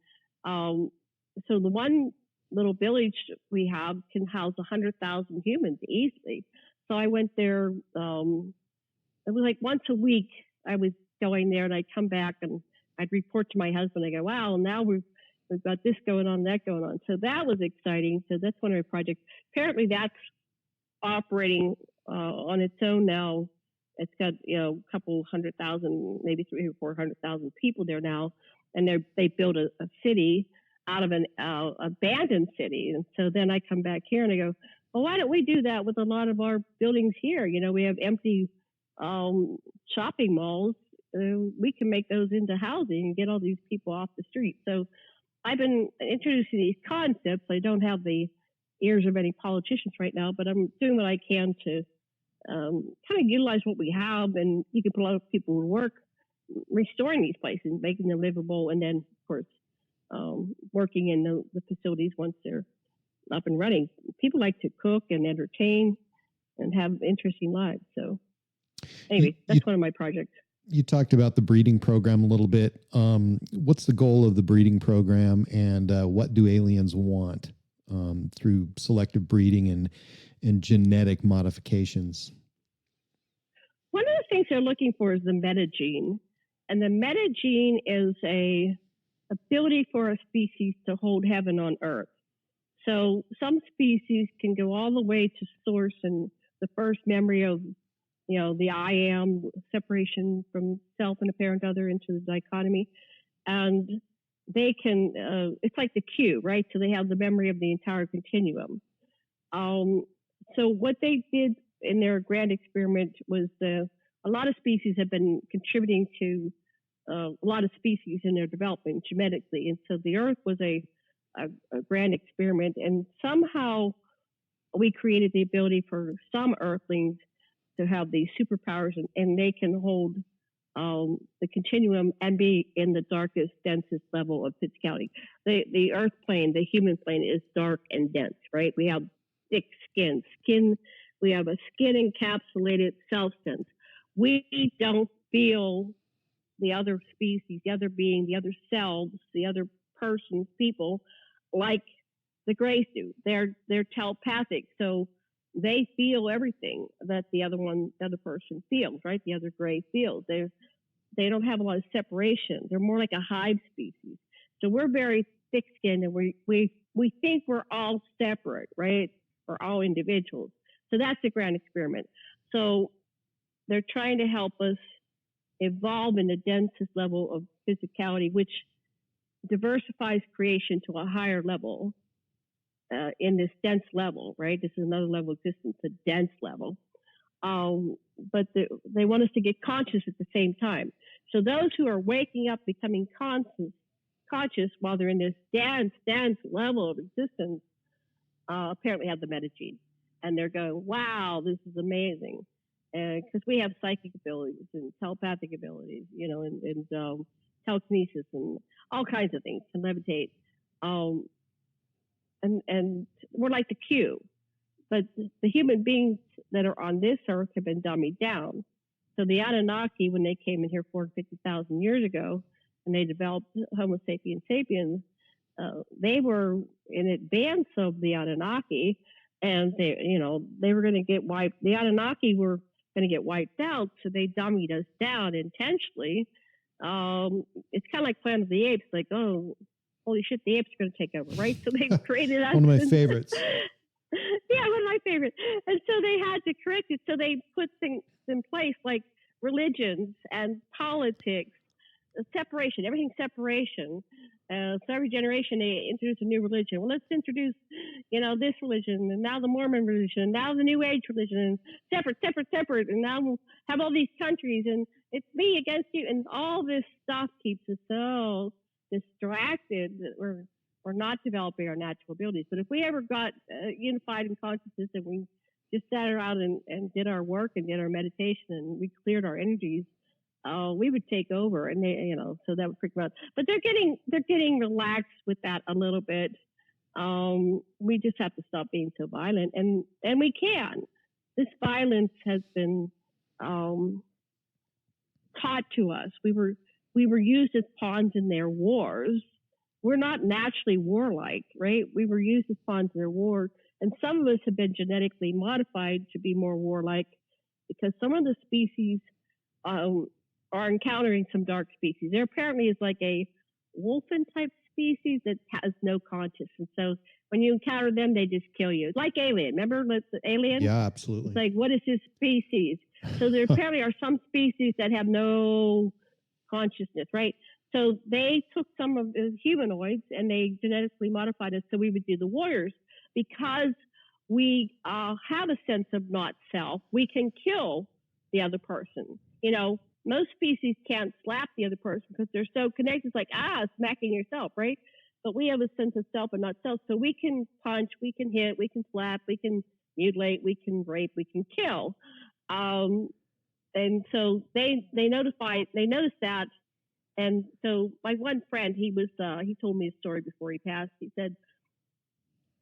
so the one little village we have can house 100,000 humans easily. So I went there. It was like once a week I was going there, and I'd come back and I'd report to my husband. I go, wow, now we've got this going on, that going on. So that was exciting. So that's one of my projects. Apparently that's operating on its own now. It's got, a couple 100,000, maybe 300,000 or 400,000 people there now. And they built a city out of an abandoned city. And so then I come back here and I go, well, why don't we do that with a lot of our buildings here? We have empty shopping malls. We can make those into housing and get all these people off the street. So I've been introducing these concepts. I don't have the ears of any politicians right now, but I'm doing what I can to kind of utilize what we have, and you can put a lot of people to work restoring these places, making them livable, and then, of course, working in the facilities once they're up and running. People like to cook and entertain and have interesting lives. So anyway, that's one of my projects. You talked about the breeding program a little bit. What's the goal of the breeding program, and what do aliens want through selective breeding and genetic modifications? One of the things they're looking for is the metagene. And the metagene is a ability for a species to hold heaven on earth. So some species can go all the way to source and the first memory of, the I am, separation from self and apparent other into the dichotomy. And they can, it's like the Q, right? So they have the memory of the entire continuum. So what they did in their grand experiment was a lot of species have been contributing to a lot of species in their development genetically. And so the Earth was a grand experiment. And somehow we created the ability for some Earthlings to have these superpowers, and they can hold the continuum and be in the darkest, densest level of physicality. The Earth plane, the human plane, is dark and dense, right? We have thick skin. We have a skin encapsulated self-sense. We don't feel the other species, the other being, the other selves, the other persons, people, like the Greys do. They're telepathic, so they feel everything that the other person feels, right? The other Grey feels. They don't have a lot of separation. They're more like a hive species. So we're very thick-skinned, and we think we're all separate, right? We're all individuals. So that's the grand experiment. So they're trying to help us evolve in the densest level of physicality, which diversifies creation to a higher level in this dense level, right? This is another level of existence, a dense level. But they want us to get conscious at the same time. So those who are waking up, becoming conscious while they're in this dense level of existence, apparently have the metagene. And they're going, wow, this is amazing. Because we have psychic abilities and telepathic abilities, and telekinesis and all kinds of things, can levitate. And we're like the Q. But the human beings that are on this earth have been dummied down. So the Anunnaki, when they came in here 450,000 years ago, and they developed Homo sapiens sapiens, they were in advance of the Anunnaki, and they were going to get wiped. The Anunnaki were going to get wiped out, so they dummied us down intentionally. It's kind of like Planet of the Apes, like, oh, holy shit, the apes are going to take over, right? So they created us. One of my favorites. Yeah, one of my favorites. And so they had to correct it. So they put things in place like religions and politics, separation, everything separation. So every generation they introduce a new religion. Well, let's introduce, this religion, and now the Mormon religion, and now the New Age religion, and separate, and now we'll have all these countries, and it's me against you, and all this stuff keeps us so distracted that we're not developing our natural abilities. But if we ever got unified in consciousness and we just sat around and did our work and did our meditation and we cleared our energies, we would take over, and they, so that would freak them out. But they're getting relaxed with that a little bit. We just have to stop being so violent, and we can. This violence has been taught to us. We were used as pawns in their wars. We're not naturally warlike, right? We were used as pawns in their war, and some of us have been genetically modified to be more warlike because some of the species are encountering some dark species. There apparently is like a wolfen type species that has no conscience. And so when you encounter them, they just kill you. It's like Alien. Remember the Alien? Yeah, absolutely. It's like, what is this species? So there apparently are some species that have no consciousness, right? So they took some of the humanoids and they genetically modified us so we would do the warriors. Because we have a sense of not self, we can kill the other person. Most species can't slap the other person because they're so connected. It's like, smacking yourself, right? But we have a sense of self and not self. So we can punch, we can hit, we can slap, we can mutilate, we can rape, we can kill. And so they noticed that. And so my one friend, he told me a story before he passed. He said,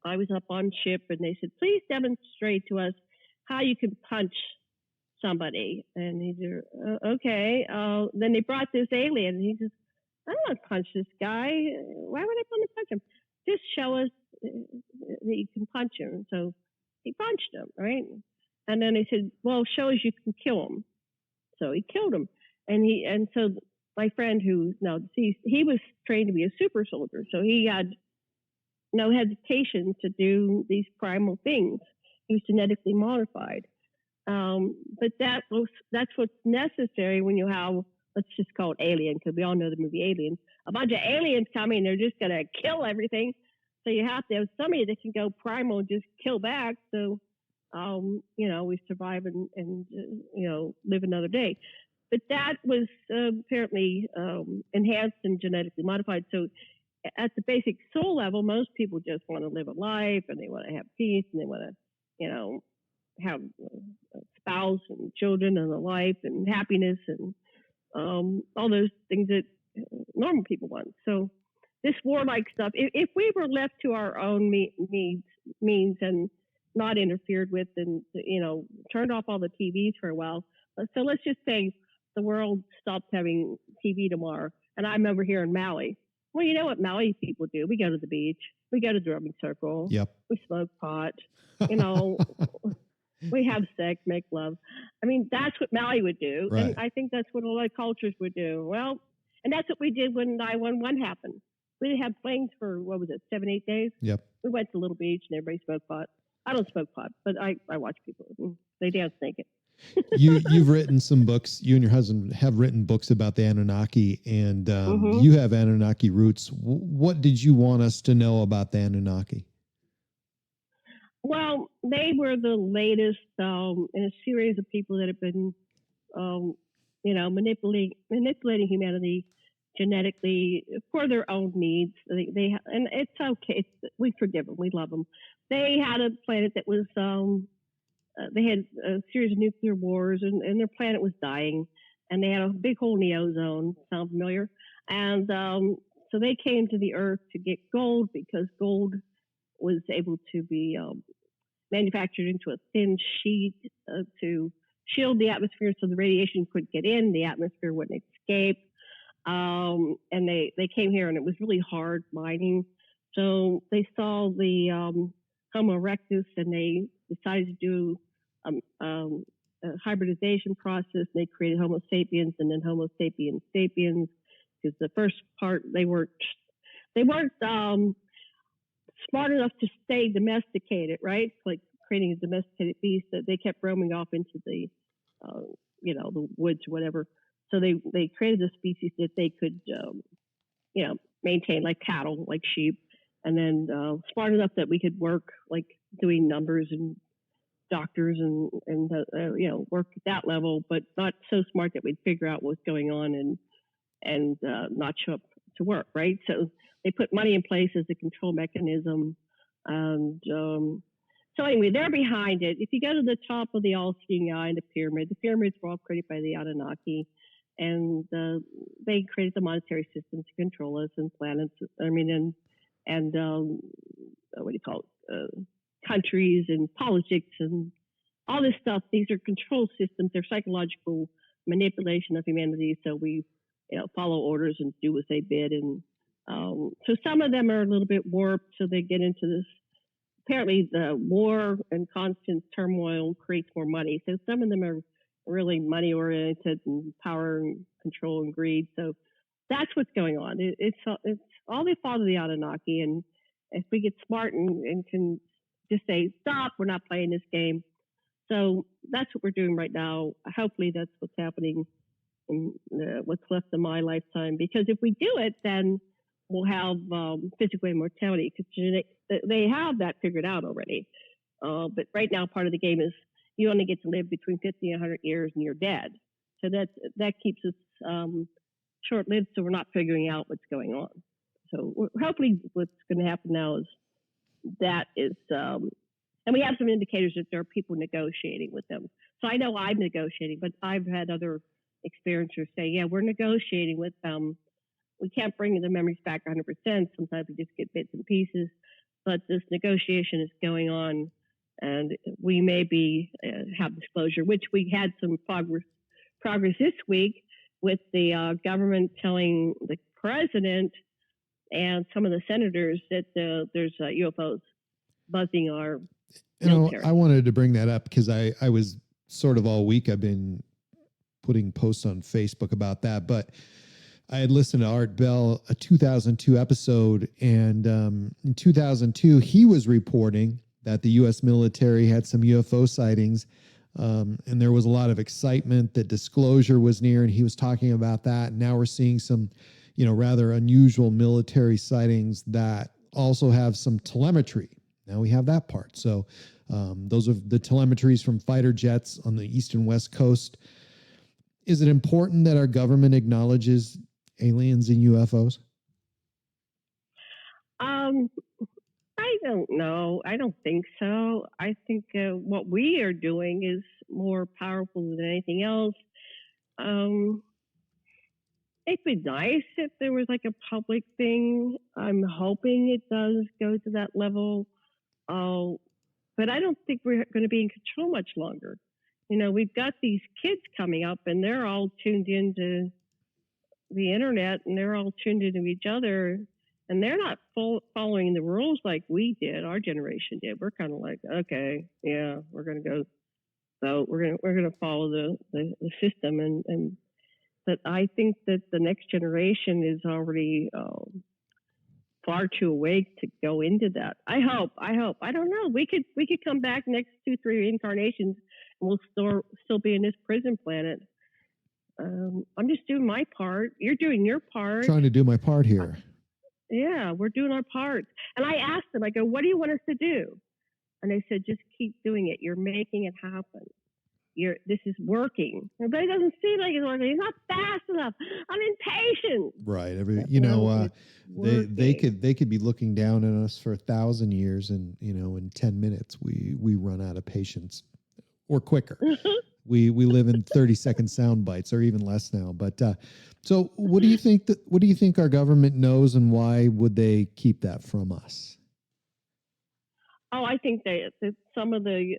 I was up on ship and they said, please demonstrate to us how you can punch somebody. And he said, okay. Then they brought this alien and he says, I don't want to punch this guy. Why would I want to punch him? Just show us that you can punch him. So he punched him, right? And then he said, well, show us you can kill him. So he killed him. And so my friend who's now deceased, he was trained to be a super soldier. So he had no hesitation to do these primal things. He was genetically modified. But that's what's necessary when you have, let's just call it Alien, because we all know the movie Alien. A bunch of aliens coming, they're just going to kill everything. So you have to have somebody that can go primal and just kill back. So, we survive and live another day. But that was apparently enhanced and genetically modified. So at the basic soul level, most people just want to live a life and they want to have peace and they want to, have a spouse and children and a life and happiness and all those things that normal people want. So this warlike stuff, if we were left to our own means and not interfered with and, turned off all the TVs for a while. So let's just say the world stops having TV tomorrow and I'm over here in Maui. Well, you know what Maui people do? We go to the beach. We go to the drumming circle. Yep. We smoke pot. We have sex, make love. I mean, that's what Maui would do. Right. And I think that's what a lot of cultures would do. Well, and that's what we did when 9/11 happened. We didn't have planes for, 7-8 days? Yep. We went to Little Beach and everybody smoked pot. I don't smoke pot, but I watch people. They dance naked. You've written some books. You and your husband have written books about the Anunnaki, and you have Anunnaki roots. What did you want us to know about the Anunnaki? Well, they were the latest in a series of people that have been, manipulating humanity genetically for their own needs. They and it's okay. We forgive them. We love them. They had a planet that was. They had a series of nuclear wars, and their planet was dying, and they had a big hole in the ozone. Sound familiar? And so they came to the Earth to get gold because gold was able to be manufactured into a thin sheet to shield the atmosphere so the radiation couldn't get in, the atmosphere wouldn't escape. And they came here, and it was really hard mining. So they saw the Homo erectus, and they decided to do a hybridization process. They created Homo sapiens, and then Homo sapiens sapiens. Because the first part, they weren't smart enough to stay domesticated, right? Like creating a domesticated beast. That they kept roaming off into the the woods, or whatever. So they created a species that they could maintain, like cattle, like sheep, and then smart enough that we could work, like doing numbers and doctors and work at that level, but not so smart that we'd figure out what's going on and not show up to work, right? So they put money in place as a control mechanism, and so anyway, they're behind it. If you go to the top of the all-seeing eye, the pyramids were all created by the Anunnaki, and they created the monetary system to control us and planets. And what do you call it? Countries and politics and all this stuff. These are control systems. They're psychological manipulation of humanity. So we, follow orders and do as they bid. And so some of them are a little bit warped. So they get into this. Apparently, the war and constant turmoil creates more money. So some of them are really money oriented and power and control and greed. So that's what's going on. It's all they follow the Anunnaki, and if we get smart and can just say stop, we're not playing this game. So that's what we're doing right now. Hopefully, that's what's happening in what's left of my lifetime. Because if we do it, then we'll have physical immortality. Because they have that figured out already. But right now, part of the game is you only get to live between 50 and 100 years, and you're dead. So that keeps us short-lived, so we're not figuring out what's going on. So hopefully what's going to happen now is and we have some indicators that there are people negotiating with them. So I know I'm negotiating, but I've had other experiencers say, yeah, we're negotiating with them. We can't bring the memories back 100%. Sometimes we just get bits and pieces, but this negotiation is going on, and we may have disclosure, which we had some progress this week with the government telling the president and some of the senators that there's UFOs buzzing our military. I wanted to bring that up because I was sort of all week I've been putting posts on Facebook about that, but I had listened to Art Bell, a 2002 episode, and in 2002 he was reporting that the U.S. military had some UFO sightings, and there was a lot of excitement that disclosure was near, and he was talking about that. And now we're seeing some, rather unusual military sightings that also have some telemetry. Now we have that part. So those are the telemetries from fighter jets on the east and west coast. Is it important that our government acknowledges aliens and UFOs? I don't know. I don't think so. I think what we are doing is more powerful than anything else. It'd be nice if there was like a public thing. I'm hoping it does go to that level. But I don't think we're going to be in control much longer. We've got these kids coming up, and they're all tuned into the internet, and they're all tuned into each other, and they're not following the rules like we did. Our generation did. We're kind of like, okay, yeah, we're going to go. So we're going to follow the system, and but I think that the next generation is already far too awake to go into that. I hope. I don't know. We could come back next 2-3 incarnations, and we'll still be in this prison planet. I'm just doing my part. You're doing your part. Trying to do my part here. Yeah, we're doing our part. And I asked them, I go, what do you want us to do? And they said, just keep doing it. You're making it happen. This is working. But it doesn't seem like it's working. It's not fast enough. I'm impatient. Right. They could be looking down on us for 1,000 years, and in 10 minutes we run out of patience, or quicker. We live in 30-second sound bites, or even less now. But so what do you think our government knows, and why would they keep that from us? Oh, I think that some of the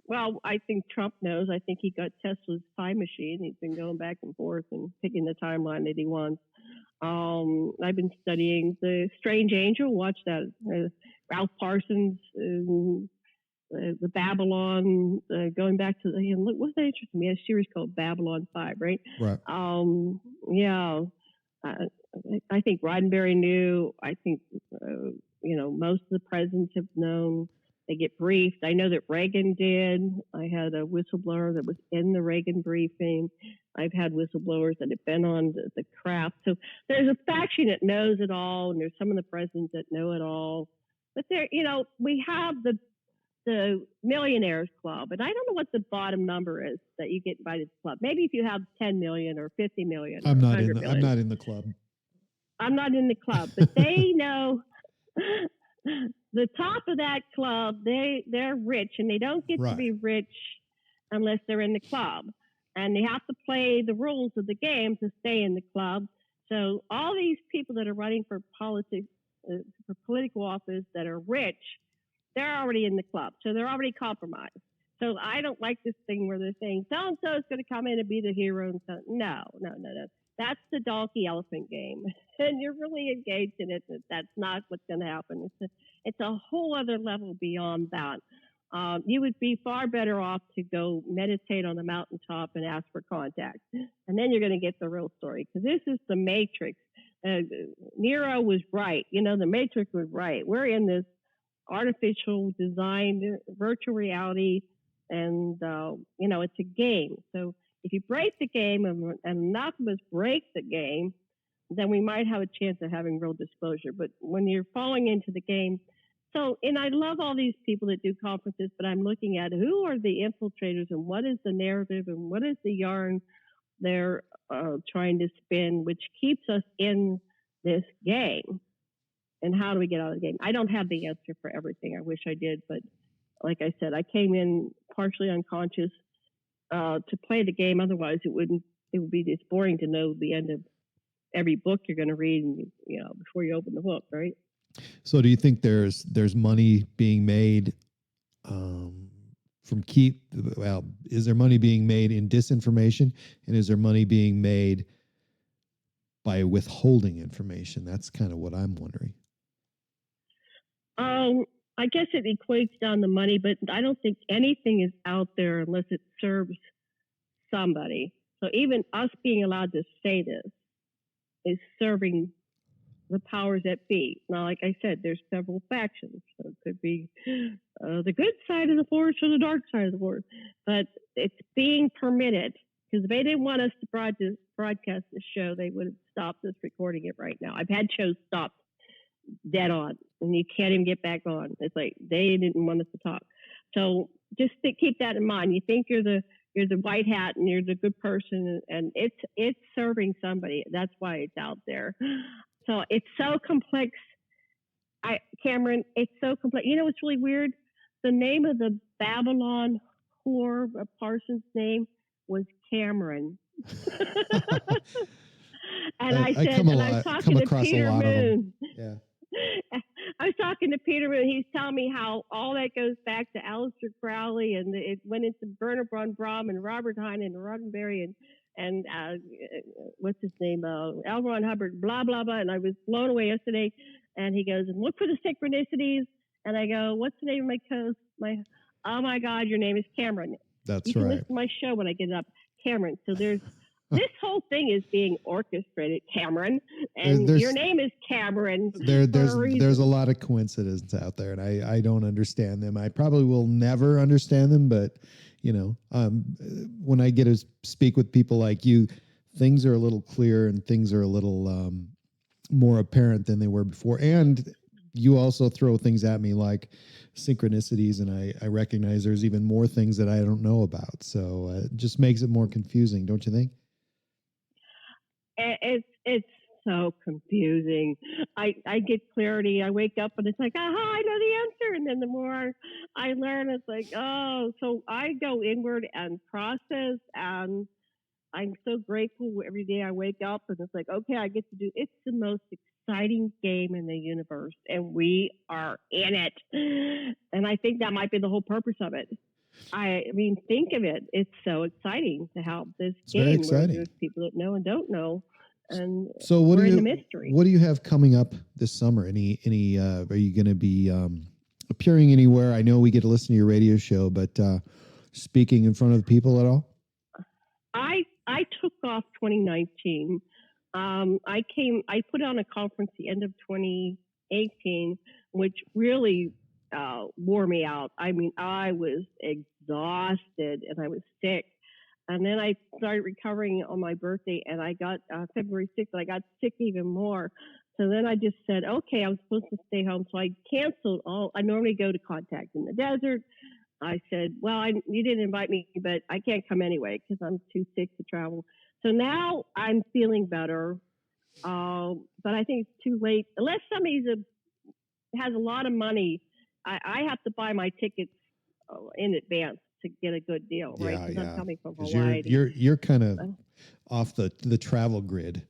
Well, I think Trump knows. I think he got Tesla's time machine. He's been going back and forth and picking the timeline that he wants. I've been studying The Strange Angel. Watch that. Ralph Parsons, the Babylon, going back to the, what's that interesting? We had a series called Babylon 5, right? Right. Yeah. I think Roddenberry knew. I think, most of the presidents have known. They get briefed. I know that Reagan did. I had a whistleblower that was in the Reagan briefing. I've had whistleblowers that have been on the craft. So there's a faction that knows it all, and there's some of the presidents that know it all. But there, we have the Millionaires Club, and I don't know what the bottom number is that you get invited to the club. Maybe if you have 10 million or 50 million. I'm not in the club. I'm not in the club, but they know. The top of that club, they're rich, and they don't get to be rich unless they're in the club. And they have to play the rules of the game to stay in the club. So all these people that are running for politics, for political office that are rich, they're already in the club. So they're already compromised. So I don't like this thing where they're saying, so-and-so is going to come in and be the hero. And so, no. That's the donkey elephant game. And you're really engaged in it. That's not what's going to happen. It's a whole other level beyond that. You would be far better off to go meditate on the mountaintop and ask for contact. And then you're going to get the real story. Because this is the Matrix. Nero was right. The Matrix was right. We're in this artificial designed virtual reality. And, it's a game. So if you break the game and enough of us break the game, then we might have a chance of having real disclosure. But when you're falling into the game, and I love all these people that do conferences, but I'm looking at who are the infiltrators and what is the narrative and what is the yarn they're trying to spin, which keeps us in this game. And how do we get out of the game? I don't have the answer for everything. I wish I did, but like I said, I came in partially unconscious to play the game. Otherwise, it would be just boring to know the end of every book you're going to read, and before you open the book, right? So, do you think there's money being made is there money being made in disinformation, and is there money being made by withholding information? That's kind of what I'm wondering. I guess it equates down to money, but I don't think anything is out there unless it serves somebody. So even us being allowed to say this is serving the powers that be. Now, like I said, there's several factions. So it could be the good side of the force or the dark side of the force. But it's being permitted, because if they didn't want us to broadcast the show, they would have stopped us recording it right now. I've had shows stopped dead on, and you can't even get back on. It's like they didn't want us to talk. So just keep that in mind. You think you're the white hat and you're the good person, and it's serving somebody. That's why it's out there. So it's so complex. Cameron, it's so complex. What's really weird? The name of the Babylon whore, Parsons' name, was Cameron. And I was talking to Peter Moon. Yeah. I was talking to Peter Moon. He's telling me how all that goes back to Aleister Crowley, and it went into Bernard von Braun and Robert Hine and Roddenberry and what's his name? L. Ron Hubbard, blah, blah, blah. And I was blown away yesterday. And he goes, and look for the synchronicities. And I go, what's the name of my coach? Oh my God, your name is Cameron. That's you can right. listen to my show when I get it up, Cameron. So there's this whole thing is being orchestrated, Cameron, and your name is Cameron. There's a lot of coincidences out there, and I don't understand them. I probably will never understand them, but when I get to speak with people like you, things are a little clearer and things are a little more apparent than they were before. And you also throw things at me like synchronicities, and I recognize there's even more things that I don't know about. So it just makes it more confusing, don't you think? It's so confusing. I get clarity. I wake up and it's like, aha, I know the answer. And then the more I learn, it's like, oh, so I go inward and process, and I'm so grateful every day I wake up and it's like, okay, I get to do, it's the most exciting game in the universe, and we are in it. And I think that might be the whole purpose of it. I mean, think of it. It's so exciting to have this It's game very where exciting. there's people that know and don't know, and So what we're do in you the mystery. what do you have coming up this summer? Any are you going to be appearing anywhere? I know we get to listen to your radio show, but speaking in front of people at all? I took off 2019. I put on a conference the end of 2018, which really wore me out. I mean, I was exhausted and I was sick. And then I started recovering on my birthday, and I got February 6th, and I got sick even more. So then I just said, okay, I was supposed to stay home. So I canceled all. I normally go to Contact in the Desert. I said, well, you didn't invite me, but I can't come anyway because I'm too sick to travel. So now I'm feeling better, but I think it's too late. Unless somebody has a lot of money, I have to buy my tickets in advance to get a good deal, right? Because I'm coming from Hawaii. You're kind of off the travel grid.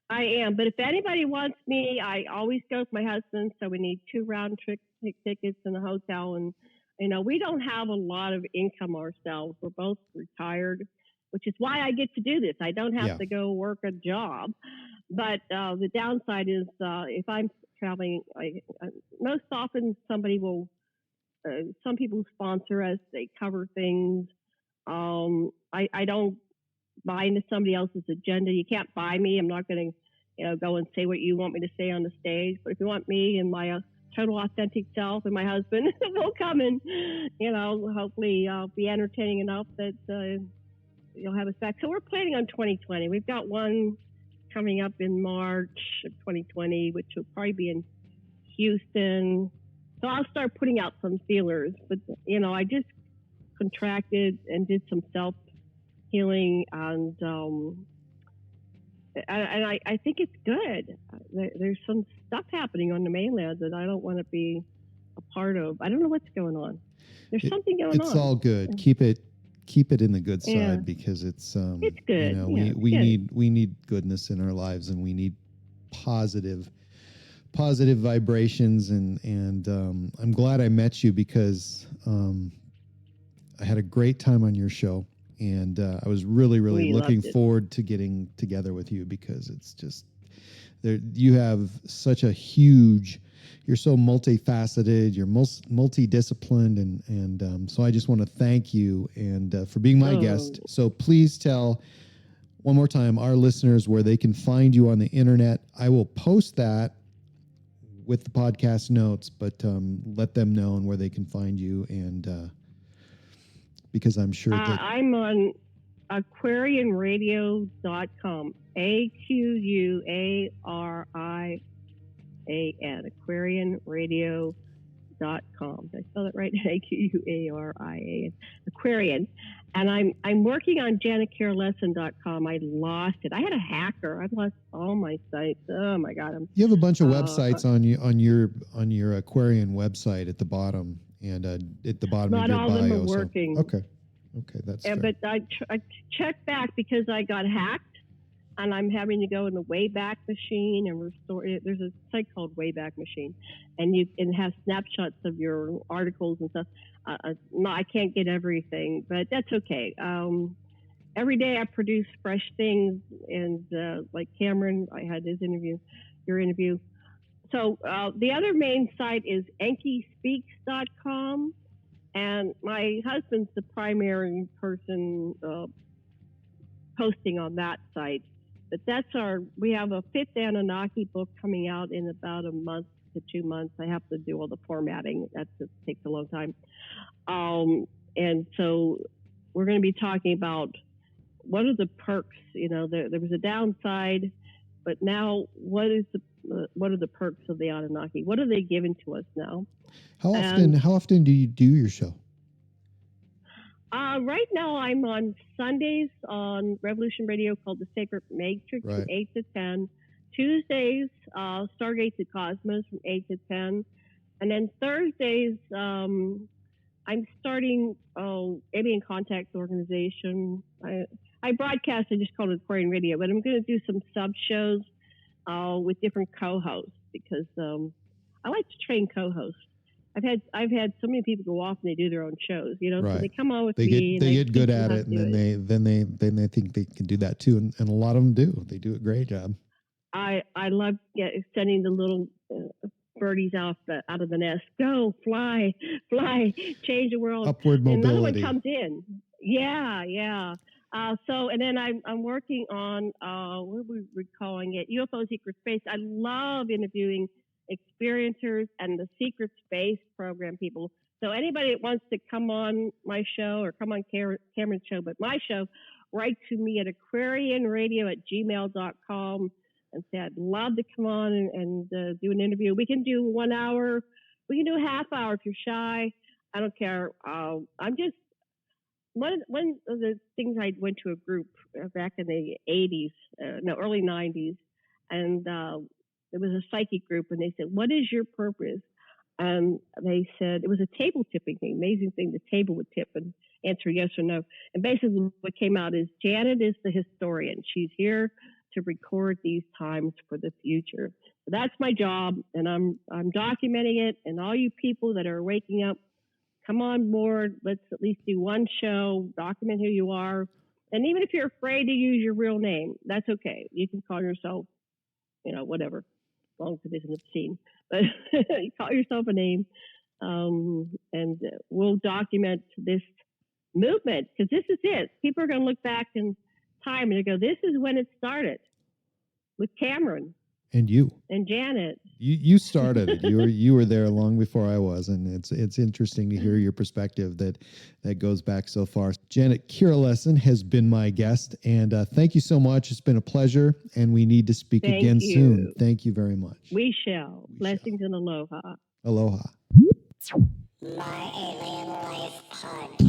I am, but if anybody wants me, I always go with my husband. So we need 2 round trip tickets and a hotel, and we don't have a lot of income ourselves. We're both retired, which is why I get to do this. I don't have to go work a job. But the downside is if I'm traveling, most often some people sponsor us. They cover things. I don't buy into somebody else's agenda. You can't buy me. I'm not going to go and say what you want me to say on the stage. But if you want me and my total authentic self and my husband, we'll come and, hopefully be entertaining enough that you'll have us back. So we're planning on 2020. We've got one coming up in March of 2020, which will probably be in Houston. So I'll start putting out some feelers. But, I just contracted and did some self-healing, and I think it's good. There's some stuff happening on the mainland that I don't want to be a part of. I don't know what's going on. There's something going on. It's all good. Keep it in the good side, because it's good. We need goodness in our lives, and we need positive vibrations, and I'm glad I met you, because I had a great time on your show. And I was really looking forward to getting together with you, because it's just you have such a huge, you're so multifaceted, you're multidisciplined, and so I just want to thank you and for being my guest. So please tell one more time our listeners where they can find you on the internet. I will post that with the podcast notes, but let them know and where they can find you, and because I'm sure that I'm on aquarianradio.com. AQUARIAN. Aquarianradio.com. Did I spell it right? AQUARIAN. Aquarian. And I'm working on JanetKiraLessin.com. I lost it. I had a hacker. I've lost all my sites. Oh my God. You have a bunch of websites on your Aquarian website at the bottom. And at the bottom of your bio. Not all of them are working. Okay, that's fair. But I checked back because I got hacked, and I'm having to go in the Wayback Machine and restore it. There's a site called Wayback Machine, and you can have snapshots of your articles and stuff. No, I can't get everything, but that's okay. Every day I produce fresh things, and like Cameron, I had your interview. So the other main site is enkispeaks.com, and my husband's the primary person posting on that site. But we have a 5th Anunnaki book coming out in about a month to 2 months. I have to do all the formatting. That just takes a long time. And so we're going to be talking about what are the perks. There was a downside, but now what are the perks of the Anunnaki? What are they giving to us now? How often do you do your show? Right now I'm on Sundays on Revolution Radio called The Sacred Matrix from 8 to 10. Tuesdays, Stargate to Cosmos from 8 to 10. And then Thursdays, I'm starting Alien Contact Organization. I broadcast, I just call it Aquarian Radio, but I'm going to do some sub-shows with different co-hosts, because I like to train co-hosts. I've had so many people go off and they do their own shows, you know. Right. So they come on with they me. They get good at it, and then they think they can do that too, and a lot of them do. They do a great job. I love sending the little birdies out of the nest. Go, fly, change the world. Upward mobility. Another one comes in. Yeah. So, and then I'm working on what are we calling it? UFO Secret Space. I love interviewing experiencers and the Secret Space program people. So anybody that wants to come on my show or come on Cameron's show, but my show, write to me at aquarianradio@gmail.com and say, I'd love to come on and do an interview. We can do 1 hour. We can do a half hour if you're shy. I don't care. I'm just, one of the things, I went to a group back in the 80s, early 90s, and there was a psychic group, and they said, what is your purpose? And they said, it was a table tipping thing, amazing thing. The table would tip and answer yes or no. And basically what came out is Janet is the historian. She's here to record these times for the future. So that's my job, and I'm documenting it. And all you people that are waking up, come on board. Let's at least do one show, document who you are. And even if you're afraid to use your real name, that's okay. You can call yourself, whatever, as long as it isn't obscene. But you call yourself a name, and we'll document this movement, because this is it. People are going to look back in time and go, this is when it started with Cameron. And you and Janet, you started it. You were there long before I was, and it's interesting to hear your perspective that goes back so far. Janet, Kira Lessin has been my guest, and thank you so much. It's been a pleasure, and we need to speak again soon. Thank you very much. We shall. Blessings and aloha. Aloha. My Alien Life Podcast.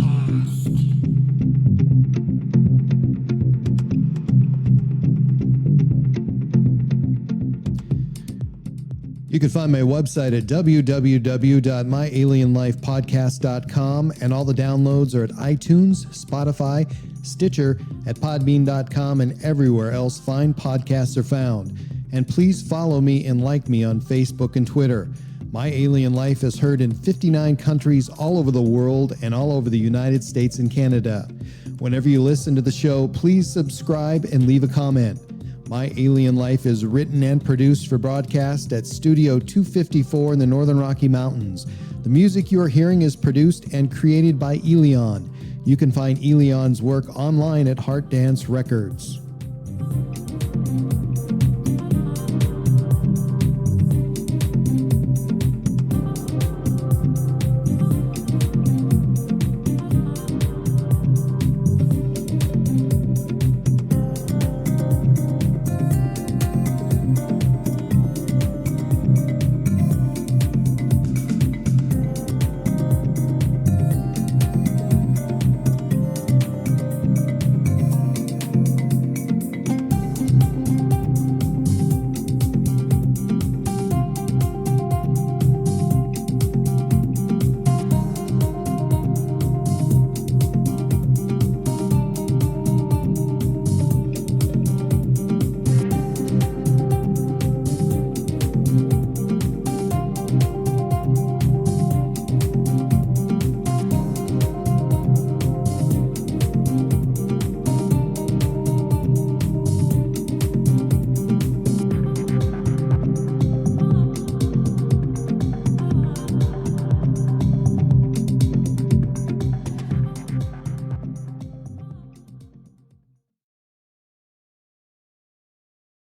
You can find my website at www.myalienlifepodcast.com, and all the downloads are at iTunes, Spotify, Stitcher, at podbean.com, and everywhere else fine podcasts are found. And please follow me and like me on Facebook and Twitter. My Alien Life is heard in 59 countries all over the world and all over the United States and Canada. Whenever you listen to the show, please subscribe and leave a comment. My Alien Life is written and produced for broadcast at Studio 254 in the Northern Rocky Mountains. The music you are hearing is produced and created by Elion. You can find Elion's work online at Heart Dance Records.